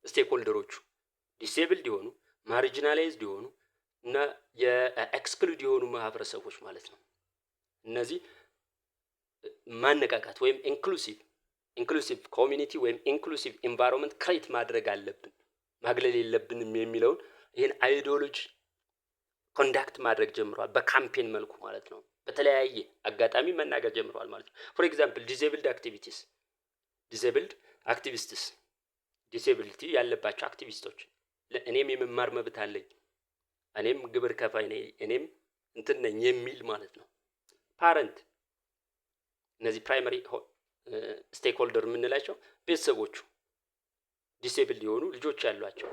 ስቴክሆልደሮቹ ዲሴብልድ የሆኑ ማርጂናላይዝድ የሆኑ እና የኤክስክሉድ የሆኑ ማህበረሰቦች ማለት ነው። እነዚህ ማነቃቃት ወይም ኢንክሉሲቭ ኮሚኒቲ ወይም ኢንክሉሲቭ ኤንቫይሮንመንት ክሬት ማድረግ አለብን፣ ማግለል የለብንም የሚለውን ይሄን አይዲዮሎጂ ኮንዳክት ማድረግ ጀምረዋል፣ በካምፔን መልኩ ማለት ነው። በተለያየ አጋጣሚ መናገር ጀምረዋል ማለት ነው። ፎር ኤግዛምፕል ዲሴብልድ አክቲቪቲስ፣ ዲሴብልድ አክቲቪስትስ፣ ዲሴቢሊቲ ያለባቸው አክቲቪስቶች እኔም የመማር መብት አለኝ፣ እኔም ግብር ከፋይ ነኝ፣ እኔም እንትን ነኝ የሚል ማለት ነው። ፓረንት፣ እነዚህ ፕራይመሪ ስቴክ ሆልደር የምንላቸው ቤተሰቦቹ ዲሴብል የሆኑ ልጆች ያሏቸው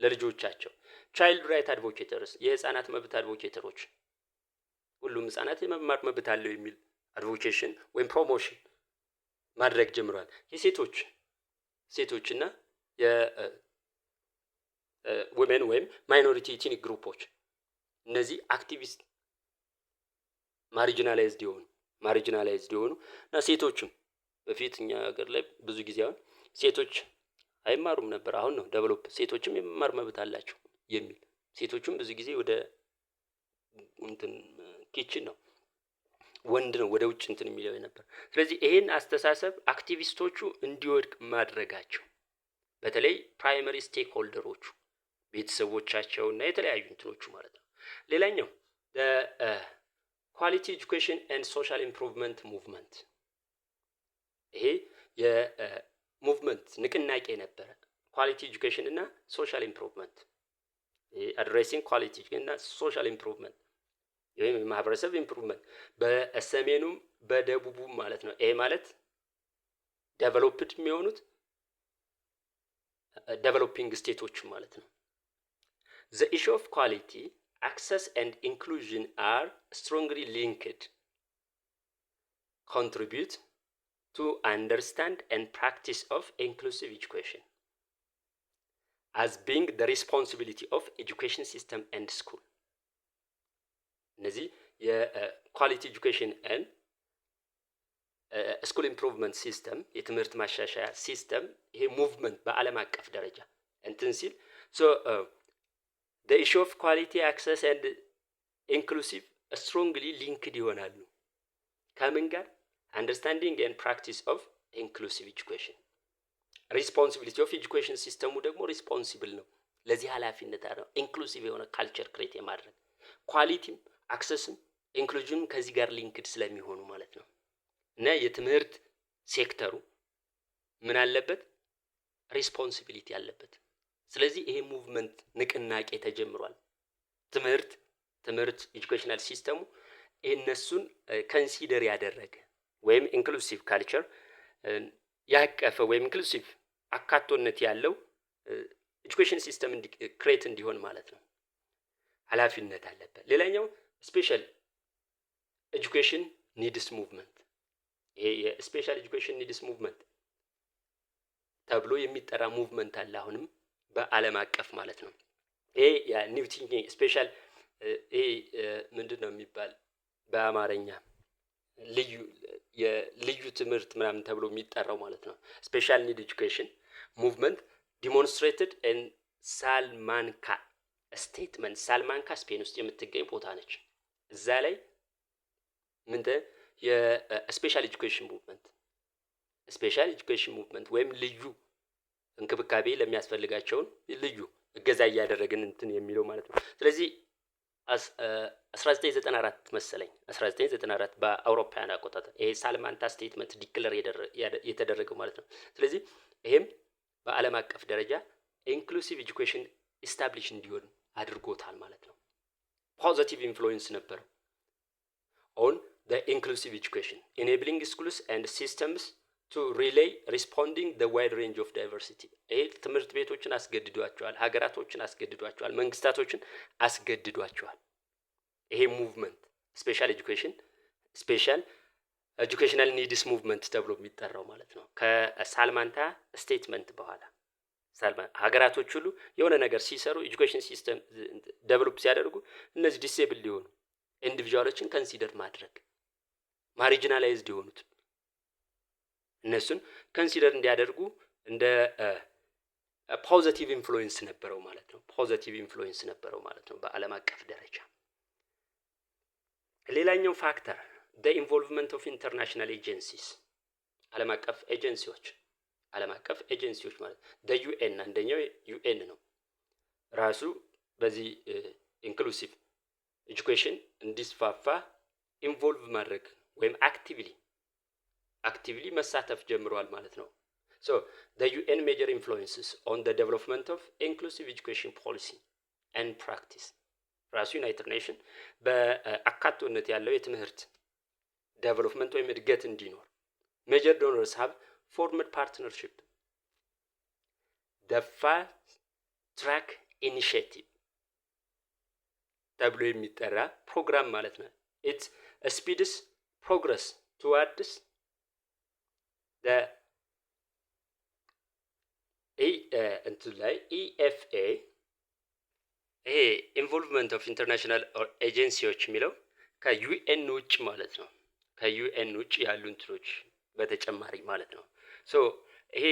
ለልጆቻቸው። ቻይልድ ራይት አድቮኬተርስ፣ የህፃናት መብት አድቮኬተሮች፣ ሁሉም ህፃናት የመማር መብት አለው የሚል አድቮኬሽን ወይም ፕሮሞሽን ማድረግ ጀምረዋል። ሴቶችና የወሜን ወይም ማይኖሪቲ ኢትኒክ ግሩፖች፣ እነዚህ አክቲቪስት ማርጂናላይዝድ የሆኑ እና ሴቶችም በፊት እኛ ሀገር ላይ ብዙ ጊዜ አሁን ሴቶች አይማሩም ነበር፣ አሁን ነው ዴቨሎፕ ሴቶችም የመማር መብት አላቸው የሚል ሴቶችም ብዙ ጊዜ ወደ እንትን ኪችን ነው ወንድ ነው ወደ ውጭ እንትን የሚለው ነበር። ስለዚህ ይሄን አስተሳሰብ አክቲቪስቶቹ እንዲወድቅ ማድረጋቸው በተለይ ፕራይመሪ ስቴክ ሆልደሮቹ ቤተሰቦቻቸው እና የተለያዩ እንትኖቹ ማለት ነው። ሌላኛው ኳሊቲ ኤጁኬሽን ኤንድ ሶሻል ኢምፕሩቭመንት ሙቭመንት፣ ይሄ የሙቭመንት ንቅናቄ ነበረ። ኳሊቲ ኤጁኬሽን እና ሶሻል ኢምፕሩቭመንት፣ አድሬሲንግ ኳሊቲ እና ሶሻል ኢምፕሩቭመንት ወይም የማህበረሰብ ኢምፕሩቭመንት በሰሜኑም በደቡቡም ማለት ነው። ይሄ ማለት ዴቨሎፕድ የሚሆኑት ዴቨሎፒንግ ስቴቶች ማለት ነው። ዘ ኢሹ ኦፍ ኳሊቲ access and inclusion are strongly linked, contribute to understand and practice of inclusive education as being the responsibility of education system and school. እነዚህ የኳሊቲ ኤጁኬሽን and ስኩል ኢምፕሩቭመንት ሲስተም የትምህርት ማሻሻያ ሲስተም ይሄ ሙቭመንት በዓለም አቀፍ ደረጃ እንትን ሲል the issue of quality access and inclusive strongly linked ይሆናሉ ከምን ጋር? understanding and practice of inclusive education። responsibility of education ሲስተሙ ደግሞ ሪስፖንሲብል ነው፣ ለዚህ ኃላፊነት አለው ኢንክሉሲቭ የሆነ ካልቸር ክሬት የማድረግ ኳሊቲም አክሰስም ኢንክሉዥንም ከዚህ ጋር ሊንክድ ስለሚሆኑ ማለት ነው። እና የትምህርት ሴክተሩ ምን አለበት? ሪስፖንሲቢሊቲ አለበት። ስለዚህ ይሄ ሙቭመንት ንቅናቄ ተጀምሯል። ትምህርት ኤጁኬሽናል ሲስተሙ እነሱን ኮንሲደር ያደረገ ወይም ኢንክሉሲቭ ካልቸር ያቀፈ ወይም ኢንክሉሲቭ አካቶነት ያለው ኤጁኬሽን ሲስተም ክሬት እንዲሆን ማለት ነው ኃላፊነት አለበት። ሌላኛው ስፔሻል ኤጁኬሽን ኒድስ ሙቭመንት፣ ይሄ የስፔሻል ኤጁኬሽን ኒድስ ሙቭመንት ተብሎ የሚጠራ ሙቭመንት አለ አሁንም በዓለም አቀፍ ማለት ነው። ይሄ የኒው ቲንኪንግ ስፔሻል ይሄ ምንድን ነው የሚባል በአማርኛ ልዩ ትምህርት ምናምን ተብሎ የሚጠራው ማለት ነው። ስፔሻል ኒድ ኤጁኬሽን ሙቭመንት ዲሞንስትሬትድ ኢን ሳልማንካ ስቴትመንት። ሳልማንካ ስፔን ውስጥ የምትገኝ ቦታ ነች። እዛ ላይ ምንድን የስፔሻል ኤጁኬሽን ሙቭመንት ወይም ልዩ እንክብካቤ ለሚያስፈልጋቸውን ልዩ እገዛ እያደረግን እንትን የሚለው ማለት ነው። ስለዚህ 1994 መሰለኝ 1994 በአውሮፓውያን አቆጣጠር ይሄ ሳልማንታ ስቴትመንት ዲክለር የተደረገው ማለት ነው። ስለዚህ ይሄም በዓለም አቀፍ ደረጃ ኢንክሉሲቭ ኤጁኬሽን ኢስታብሊሽ እንዲሆን አድርጎታል ማለት ነው። ፖዚቲቭ ኢንፍሉዌንስ ነበረው ኦን the inclusive education enabling schools and systems to relay responding the wide range of diversity። ይሄ ትምህርት ቤቶችን አስገድዷቸዋል፣ ሀገራቶችን አስገድዷቸዋል፣ መንግስታቶችን አስገድዷቸዋል። ይሄ ሙቭመንት ስፔሻል ኤጁኬሽናል ኒድስ ሙቭመንት ተብሎ የሚጠራው ማለት ነው። ከሳልማንታ ስቴትመንት በኋላ ሀገራቶች ሁሉ የሆነ ነገር ሲሰሩ ኤጁኬሽን ሲስተም ዴቨሎፕ ሲያደርጉ እነዚህ ዲሴብል ሊሆኑ ኢንዲቪጁዋሎችን ኮንሲደር ማድረግ ማሪጂናላይዝድ የሆኑት እነሱን ኮንሲደር እንዲያደርጉ እንደ ፖዚቲቭ ኢንፍሉዌንስ ነበረው ማለት ነው በዓለም አቀፍ ደረጃ። ሌላኛው ፋክተር the involvement of international agencies ዓለም አቀፍ ኤጀንሲዎች ማለት the UN አንደኛው UN ነው ራሱ በዚህ ኢንክሉሲቭ ኤጁኬሽን እንዲስፋፋ ኢንቮልቭ ማድረግ ወይም አክቲቭሊ መሳተፍ ጀምሯል ማለት ነው። ሶ the UN major influences on the development of inclusive education policy and practice ራሱ ዩናይትድ ኔሽን በአካቶነት ያለው የትምህርት ዴቨሎፕመንት ወይም እድገት እንዲኖር ሜጀር ዶነርስ have formed partnership the fast track initiative ተብሎ የሚጠራ ፕሮግራም ማለት ነው። it speeds progress towards the EFA ይሄ ኢንቮልቭመንት ኦፍ ኢንተርናሽናል ኤጀንሲዎች የሚለው ከዩኤን ውጭ ማለት ነው። ከዩኤን ውጭ ያሉ እንትኖች በተጨማሪ ማለት ነው። ሶ ይሄ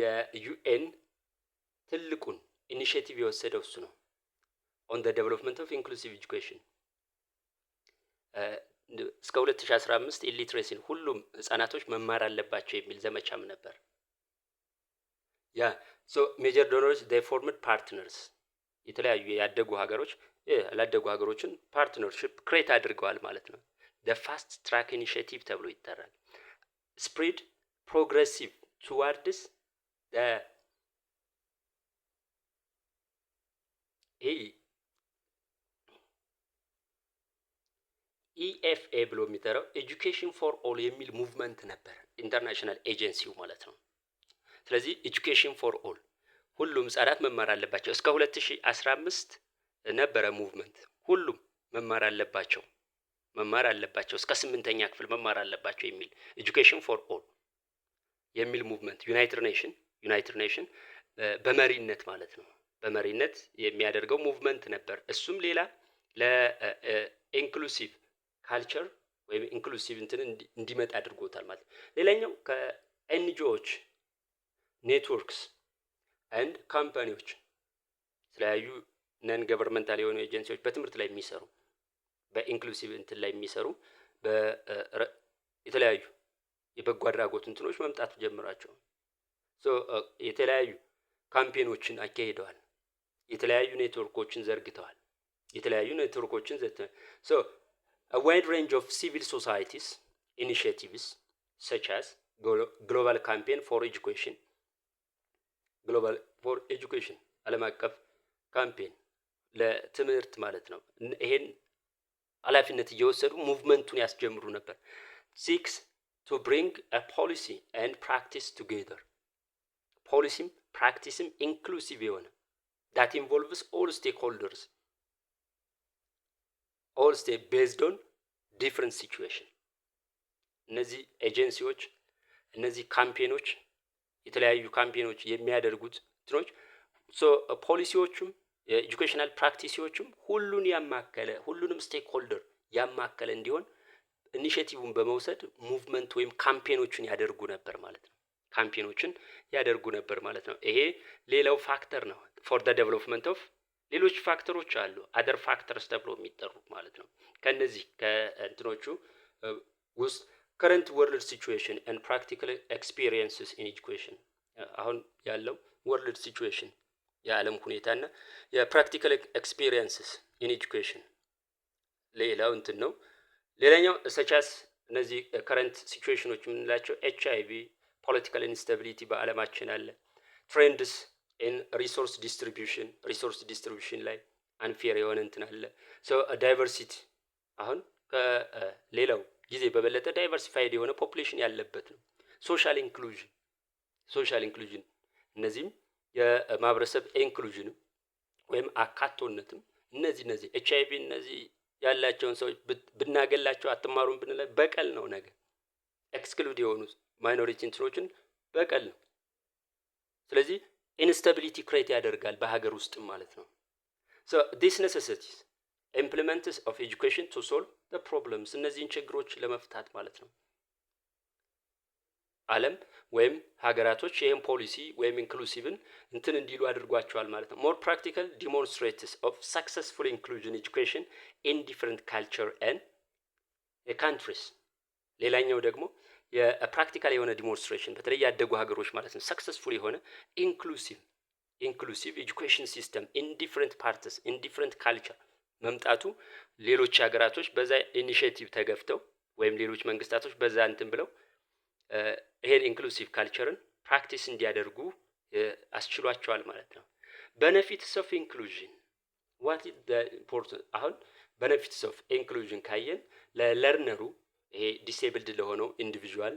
የዩኤን ትልቁን ኢኒሼቲቭ የወሰደው እሱ ነው። ኦን ዘ ዴቨሎፕመንት ኦፍ ኢንክሉሲቭ ኤጁኬሽን እስከ 2015 ኢሊትሬሲን ሁሉም ህጻናቶች መማር አለባቸው የሚል ዘመቻም ነበር። ያ ሶ ሜጀር ዶነርስ they formed partners የተለያዩ ያደጉ ሀገሮች ያላደጉ ሀገሮችን ፓርትነርሺፕ ክሬት አድርገዋል ማለት ነው። the fast track initiative ተብሎ ይጠራል። spread progressive towards the EFA ብሎ የሚጠራው ኤጁኬሽን ፎር ኦል የሚል ሙቭመንት ነበር፣ ኢንተርናሽናል ኤጀንሲው ማለት ነው። ስለዚህ ኤጁኬሽን ፎር ኦል ሁሉም ህጻናት መማር አለባቸው እስከ 2015 ነበረ ሙቭመንት። ሁሉም መማር አለባቸው እስከ 8ኛ ክፍል መማር አለባቸው የሚል ኤጁኬሽን ፎር ኦል የሚል ሙቭመንት ዩናይትድ ኔሽን በመሪነት ማለት ነው በመሪነት የሚያደርገው ሙቭመንት ነበር። እሱም ሌላ ለኢንክሉሲቭ ካልቸር ወይም ኢንክሉሲቭ እንትን እንዲመጣ አድርጎታል ማለት ነው። ሌላኛው ከኤንጂኦዎች ኔትወርክስ ኤንድ ካምፓኒዎች የተለያዩ ነን ገቨርንመንታል የሆኑ ኤጀንሲዎች በትምህርት ላይ የሚሰሩ በኢንክሉሲቭ እንትን ላይ የሚሰሩ የተለያዩ የበጎ አድራጎት እንትኖች መምጣት ጀምራቸው የተለያዩ ካምፔኖችን አካሂደዋል። የተለያዩ ኔትወርኮችን ዘርግተዋል። so a wide range of civil societies initiatives such as global campaign for education ዓለም አቀፍ ካምፔን ለትምህርት ማለት ነው። ይሄን ኃላፊነት እየወሰዱ ሙቭመንቱን ያስጀምሩ ነበር። 6 to bring a policy and practice together ፖሊሲም ፕራክቲስም ኢንክሉሲቭ የሆነ that involves all stakeholders based on different situation እነዚህ ኤጀንሲዎች እነዚህ ካምፔኖች የተለያዩ ካምፔኖች የሚያደርጉት እንትኖች ፖሊሲዎቹም የኤጁኬሽናል ፕራክቲሲዎቹም ሁሉን ያማከለ ሁሉንም ስቴክሆልደር ያማከለ እንዲሆን ኢኒሼቲቭን በመውሰድ ሙቭመንት ወይም ካምፔኖችን ያደርጉ ነበር ማለት ነው። ይሄ ሌላው ፋክተር ነው ፎር ዘ ዴቨሎፕመንት ኦፍ ሌሎች ፋክተሮች አሉ አደር ፋክተርስ ተብሎ የሚጠሩ ማለት ነው። ከነዚህ ከእንትኖቹ ውስጥ current world situation and practical experiences in education አሁን ያለው world situation የዓለም ሁኔታና የፕራክቲካል ኤክስፒሪየንስስ ኢን ኤጁኬሽን ሌላው እንትን ነው። ሌላኛው ሰቻስ እነዚህ ከረንት ሲቹዌሽኖች የምንላቸው HIV ፖለቲካል ኢንስታቢሊቲ በዓለማችን አለ። ትሬንድስ ኢን ሪሶርስ ዲስትሪቢዩሽን ላይ አንፌር የሆነ እንትን አለ። ዳይቨርሲቲ አሁን ከሌላው ጊዜ በበለጠ ዳይቨርሲፋይድ የሆነ ፖፑሌሽን ያለበት ነው። ሶሻል ኢንክሉዥን እነዚህም የማህበረሰብ ኢንክሉዥንም ወይም አካቶነትም እነዚህ HIV እነዚህ ያላቸውን ሰዎች ብናገላቸው አትማሩም ብንለ በቀል ነው ነገር ኤክስክሉድ የሆኑ ማይኖሪቲ እንትኖችን በቀል ነው። ስለዚህ ኢንስታቢሊቲ ክሬት ያደርጋል በሀገር ውስጥ ማለት ነው። so this necessities implements of education to solve the problems እነዚህን ችግሮች ለመፍታት ማለት ነው። ዓለም ወይም ሀገራቶች ይሄን ፖሊሲ ወይም ኢንክሉሲቭን እንትን እንዲሉ አድርጓቸዋል ማለት ነው። more practical demonstrators of successful inclusion education in different culture and countries ሌላኛው ደግሞ የፕራክቲካል የሆነ ዲሞንስትሬሽን በተለይ ያደጉ ሀገሮች ማለት ነው ሰክሰስፉል የሆነ ኢንክሉሲቭ ኤጁኬሽን ሲስተም ኢን ዲፍረንት ፓርትስ ኢን ዲፍረንት ካልቸር መምጣቱ ሌሎች ሀገራቶች በዛ ኢኒሺዬቲቭ ተገፍተው ወይም ሌሎች መንግስታቶች በዛ እንትን ብለው ይሄን ኢንክሉሲቭ ካልቸርን ፕራክቲስ እንዲያደርጉ አስችሏቸዋል ማለት ነው። ቤኔፊትስ ኦፍ ኢንክሉዥን ዋት ኢዝ ዘ ኢምፖርታንት። አሁን ቤኔፊትስ ኦፍ ኢንክሉዥን ካየን ለለርነሩ ይሄ ዲሴብልድ ለሆነው ኢንዲቪዥዋል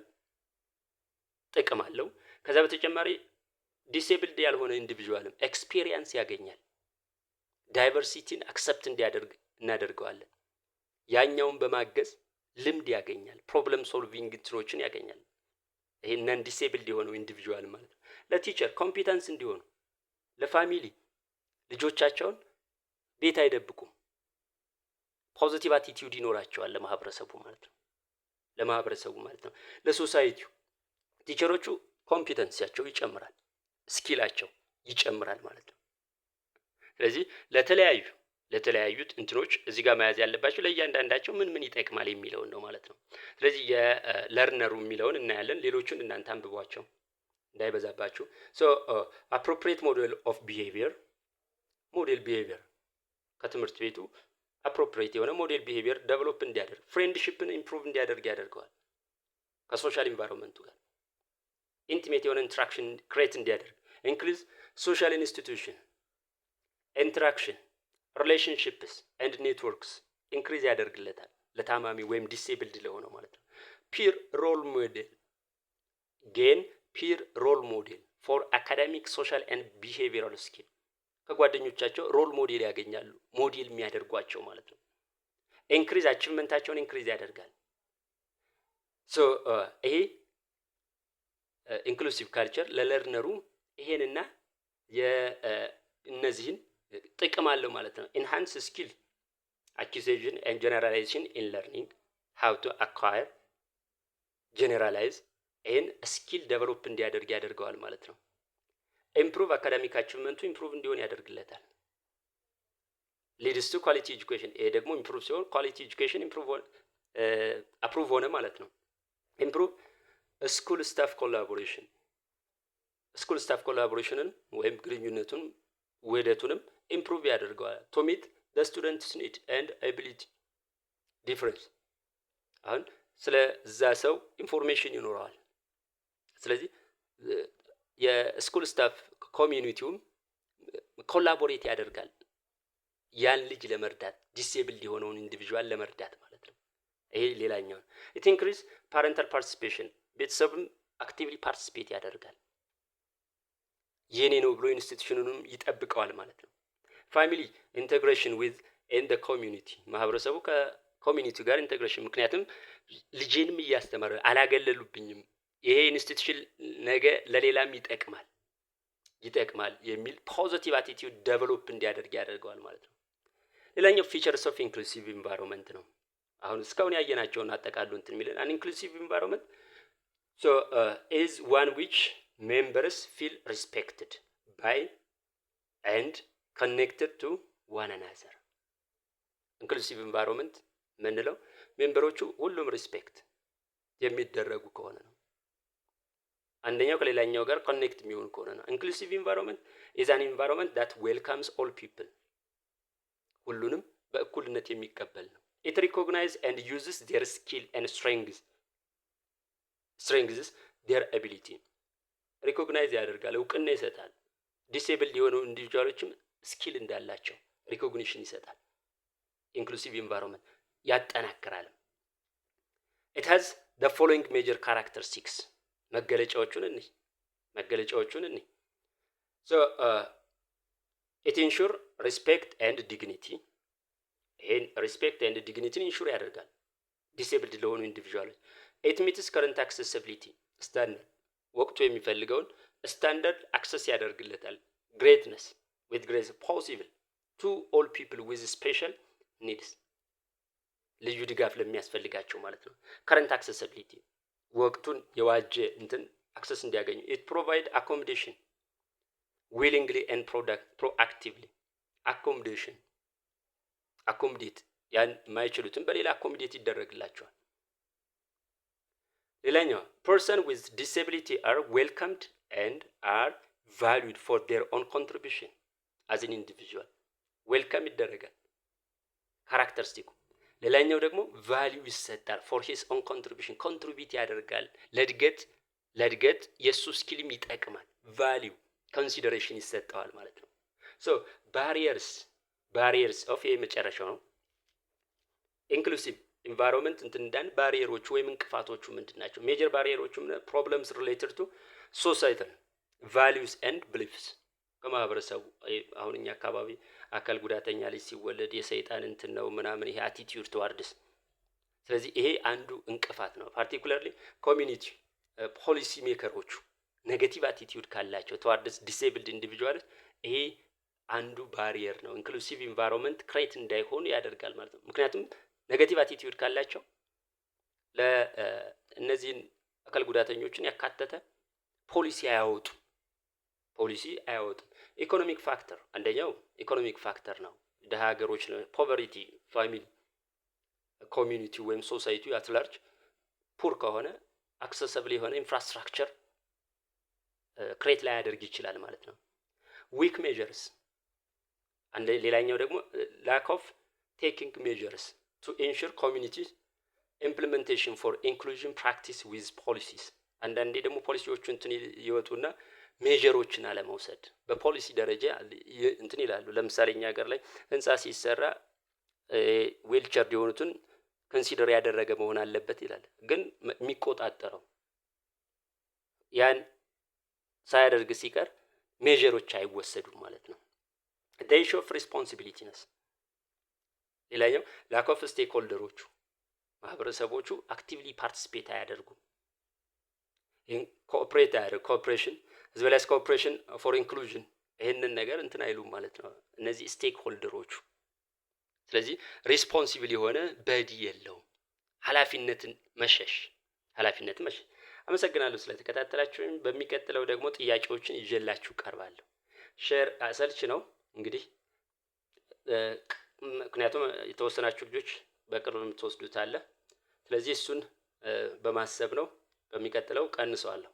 ጥቅም አለው። ከዛ በተጨማሪ ዲሴብልድ ያልሆነ ኢንዲቪዥዋልም ኤክስፒሪየንስ ያገኛል። ዳይቨርሲቲን አክሰፕት እንዲያደርግ እናደርገዋለን። ያኛውን በማገዝ ልምድ ያገኛል። ፕሮብለም ሶልቪንግ እንትኖችን ያገኛል። ይሄ ነን ዲሴብልድ የሆነው ኢንዲቪዥዋል ማለት ነው። ለቲቸር ኮምፒተንስ እንዲሆኑ፣ ለፋሚሊ ልጆቻቸውን ቤት አይደብቁም። ፖዚቲቭ አቲቲዩድ ይኖራቸዋል ለማህበረሰቡ ማለት ነው። ለሶሳይቲው ቲቸሮቹ ኮምፒተንሲያቸው ይጨምራል፣ ስኪላቸው ይጨምራል ማለት ነው። ስለዚህ ለተለያዩት እንትኖች እዚህ ጋር መያዝ ያለባቸው ለእያንዳንዳቸው ምን ይጠቅማል የሚለውን ነው ማለት ነው። ስለዚህ የለርነሩ የሚለውን እናያለን። ሌሎቹን እናንተ አንብቧቸው እንዳይበዛባችሁ። አፕሮፕሪየት ሞዴል ኦፍ ቢሄቪየር ከትምህርት ቤቱ አፕሮፕሪየት የሆነ ሞዴል ቢሄቪየር ዴቨሎፕ እንዲያደርግ፣ ፍሬንድሺፕን ኢምፕሩቭ እንዲያደርግ ያደርገዋል። ከሶሻል ኢንቫይሮንመንቱ ጋር ኢንቲሜት የሆነ ኢንተራክሽን ክሬት እንዲያደርግ፣ ኢንክሉዝ ሶሻል ኢንስቲትዩሽን ኢንተራክሽን ሪሌሽንሽፕስ ኤንድ ኔትወርክስ ኢንክሪዝ ያደርግለታል ለታማሚ ወይም ዲሴብልድ ለሆነው ማለት ነው። ፒር ሮል ሞዴል ፎር አካዳሚክ ሶሻል ኤንድ ቢሄቪየራል ስኪል ከጓደኞቻቸው ሮል ሞዴል ያገኛሉ፣ ሞዴል የሚያደርጓቸው ማለት ነው። ኢንክሪዝ አቺቭመንታቸውን ኢንክሪዝ ያደርጋል። ይሄ ኢንክሉሲቭ ካልቸር ለለርነሩ ይሄንና እነዚህን ጥቅም አለው ማለት ነው። ኢንሃንስ ስኪል አኪዚሽን ኤንድ ጀነራላይዜሽን ኢን ለርኒንግ ሃው ቱ አኳየር ጀነራላይዝ ይሄን ስኪል ዴቨሎፕ እንዲያደርግ ያደርገዋል ማለት ነው። ኢምፕሩቭ አካዳሚክ አቺቭመንቱ ኢምፕሩቭ እንዲሆን ያደርግለታል። ሊድስ ቱ ኳሊቲ ኤጁኬሽን ይሄ ደግሞ ኢምፕሩቭ ሲሆን ኳሊቲ ኤጁኬሽን አፕሩቭ ሆነ ማለት ነው። ኢምፕሩቭ ስኩል ስታፍ ኮላቦሬሽንን ወይም ግንኙነቱን ውህደቱንም ኢምፕሩቭ ያደርገዋል። ቱ ሚት ዘ ስቱደንትስ ኒድ ኤንድ አቢሊቲ ዲፍረንስ አሁን ስለዛ ሰው ኢንፎርሜሽን ይኖረዋል። ስለዚህ የስኩል ስታፍ ኮሚዩኒቲውም ኮላቦሬት ያደርጋል ያን ልጅ ለመርዳት ዲሴብል የሆነውን ኢንዲቪዥዋል ለመርዳት ማለት ነው። ይሄ ሌላኛው ነው። ኢት ኢንክሪዝ ፓረንታል ፓርቲሲፔሽን ቤተሰብም አክቲቭሊ ፓርቲሲፔት ያደርጋል። የኔ ነው ብሎ ኢንስቲትዩሽኑንም ይጠብቀዋል ማለት ነው። ፋሚሊ ኢንቴግሬሽን ዊዝ ኤንድ ኮሚዩኒቲ ማህበረሰቡ ከኮሚዩኒቲ ጋር ኢንቴግሬሽን ምክንያቱም ልጄንም እያስተማረ አላገለሉብኝም፣ ይሄ ኢንስቲትዩሽን ነገ ለሌላም ይጠቅማል የሚል ፖዚቲቭ አቲቲዩድ ዴቨሎፕ እንዲያደርግ ያደርገዋል ማለት ነው። ሌላኛው ፊቸርስ ኦፍ ኢንክሉሲቭ ኢንቫይሮንመንት ነው። አሁን እስካሁን ያየናቸውን አጠቃሉ እንትን የሚለን አን ኢንክሉሲቭ ኢንቫይሮንመንት is one which members feel respected by and connected to one another. ኢንክሉሲቭ ኢንቫይሮንመንት ምንለው ሜምበሮቹ ሁሉም ሪስፔክት የሚደረጉ ከሆነ ነው። አንደኛው ከሌላኛው ጋር ኮኔክት የሚሆን ከሆነ ነው። ኢንክሉሲቭ ኢንቫይሮንመንት is an environment that welcomes all people ሁሉንም በእኩልነት የሚቀበል ነው። it recognizes and uses their skill and strengths their ability ሪኮግናይዝ ያደርጋል፣ እውቅና ይሰጣል። ዲሴብልድ የሆኑ ኢንዲቪጁዋሎችም ስኪል እንዳላቸው ሪኮግኒሽን ይሰጣል። ኢንክሉሲቭ ኢንቫይሮንመንት ያጠናክራል። it has the following major characteristics መገለጫዎቹን እኔ so it ensure respect and dignity ይሄን ሪስፔክት ኤንድ ዲግኒቲን ኢንሹር ያደርጋል ዲሴብልድ ለሆኑ ኢንዲቪጁዋሎች። it meets current accessibility standard ወቅቱ የሚፈልገውን ስታንዳርድ አክሰስ ያደርግለታል። greatness with grace possible to all people with special needs ልዩ ድጋፍ ለሚያስፈልጋቸው ማለት ነው። current accessibility ወቅቱን የዋጀ እንትን አክሰስ እንዲያገኙ። it provide accommodation willingly and proactively accommodate ያን ማይችሉትን በሌላ አኮሞዴት ይደረግላቸዋል። ሌላኛው person with disability are welcomed and are valued for their own contribution as an individual welcome ይደረጋል። ካራክተሪስቲኩ። ሌላኛው ደግሞ ቫልዩ ይሰጣል። ፎር ሂስ ኦን ኮንትሪቢሽን ኮንትሪቢዩት ያደርጋል ለእድገት የእሱ ስኪልም ይጠቅማል። ቫልዩ ኮንሲደሬሽን ይሰጠዋል ማለት ነው። ሶ ባሪየርስ ኦፍ የመጨረሻው ነው። ኢንክሉሲቭ ኢንቫይሮንመንት እንዳን ባሪየሮቹ ወይም እንቅፋቶቹ ምንድን ናቸው? ሜጀር ባሪየሮቹ ፕሮብለምስ ሪሌትድ ቱ ሶሳይታል ቫልዩስ ኤንድ ብሊፍስ ከማህበረሰቡ አሁን እኛ አካባቢ አካል ጉዳተኛ ልጅ ሲወለድ የሰይጣን እንትን ነው ምናምን ይሄ አቲቲዩድ ተዋርድስ። ስለዚህ ይሄ አንዱ እንቅፋት ነው። ፓርቲኩላርሊ ኮሚኒቲ ፖሊሲ ሜከሮቹ ኔጌቲቭ አቲቲዩድ ካላቸው ተዋርድስ ዲሴብልድ ኢንዲቪጁዋልስ ይሄ አንዱ ባሪየር ነው። ኢንክሉሲቭ ኢንቫይሮንመንት ክሬት እንዳይሆኑ ያደርጋል ማለት ነው። ምክንያቱም ኔጌቲቭ አቲቲዩድ ካላቸው ለእነዚህን አካል ጉዳተኞችን ያካተተ ፖሊሲ አያወጡም። ኢኮኖሚክ ፋክተር አንደኛው ኢኮኖሚክ ፋክተር ነው። ደሃ ሀገሮች ነው ፖቨርቲ ፋሚሊ ኮሚኒቲ ወይም ሶሳይቲ አት ላርጅ ፑር ከሆነ አክሰሰብል የሆነ ኢንፍራስትራክቸር ክሬት ላይ ያደርግ ይችላል ማለት ነው። ዊክ ሜጀርስ ሌላኛው ደግሞ ላክ ኦፍ ቴኪንግ ሜጀርስ ቱ ኢንሹር ኮሚኒቲ ኢምፕሊሜንቴሽን ፎር ኢንክሉዥን ፕራክቲስ ዊዝ ፖሊሲስ። አንዳንዴ ደግሞ ፖሊሲዎቹ እንትን ይወጡና ሜጀሮችን አለመውሰድ በፖሊሲ ደረጃ እንትን ይላሉ። ለምሳሌ እኛ ሀገር ላይ ህንጻ ሲሰራ ዌልቸር የሆኑትን ኮንሲደር ያደረገ መሆን አለበት ይላል። ግን የሚቆጣጠረው ያን ሳያደርግ ሲቀር ሜጀሮች አይወሰዱም ማለት ነው። they show responsibility-ነስ ሌላኛው lack of stakeholderዎቹ ማህበረሰቦቹ አክቲቭሊ ፓርቲሲፔት አያደርጉም። ኮኦፕሬሽን as well as cooperation for inclusion ይሄንን ነገር እንትን አይሉም ማለት ነው እነዚህ ስቴክ ሆልደሮቹ። ስለዚህ ሪስፖንሲብል የሆነ በዲ የለውም። ኃላፊነትን መሸሽ። አመሰግናለሁ ስለተከታተላችሁኝ። በሚቀጥለው ደግሞ ጥያቄዎችን ይዤላችሁ ቀርባለሁ። ሼር አሰልች ነው እንግዲህ ምክንያቱም የተወሰናችሁ ልጆች በቅርብ የምትወስዱት አለ። ስለዚህ እሱን በማሰብ ነው። በሚቀጥለው ቀንሰዋለሁ።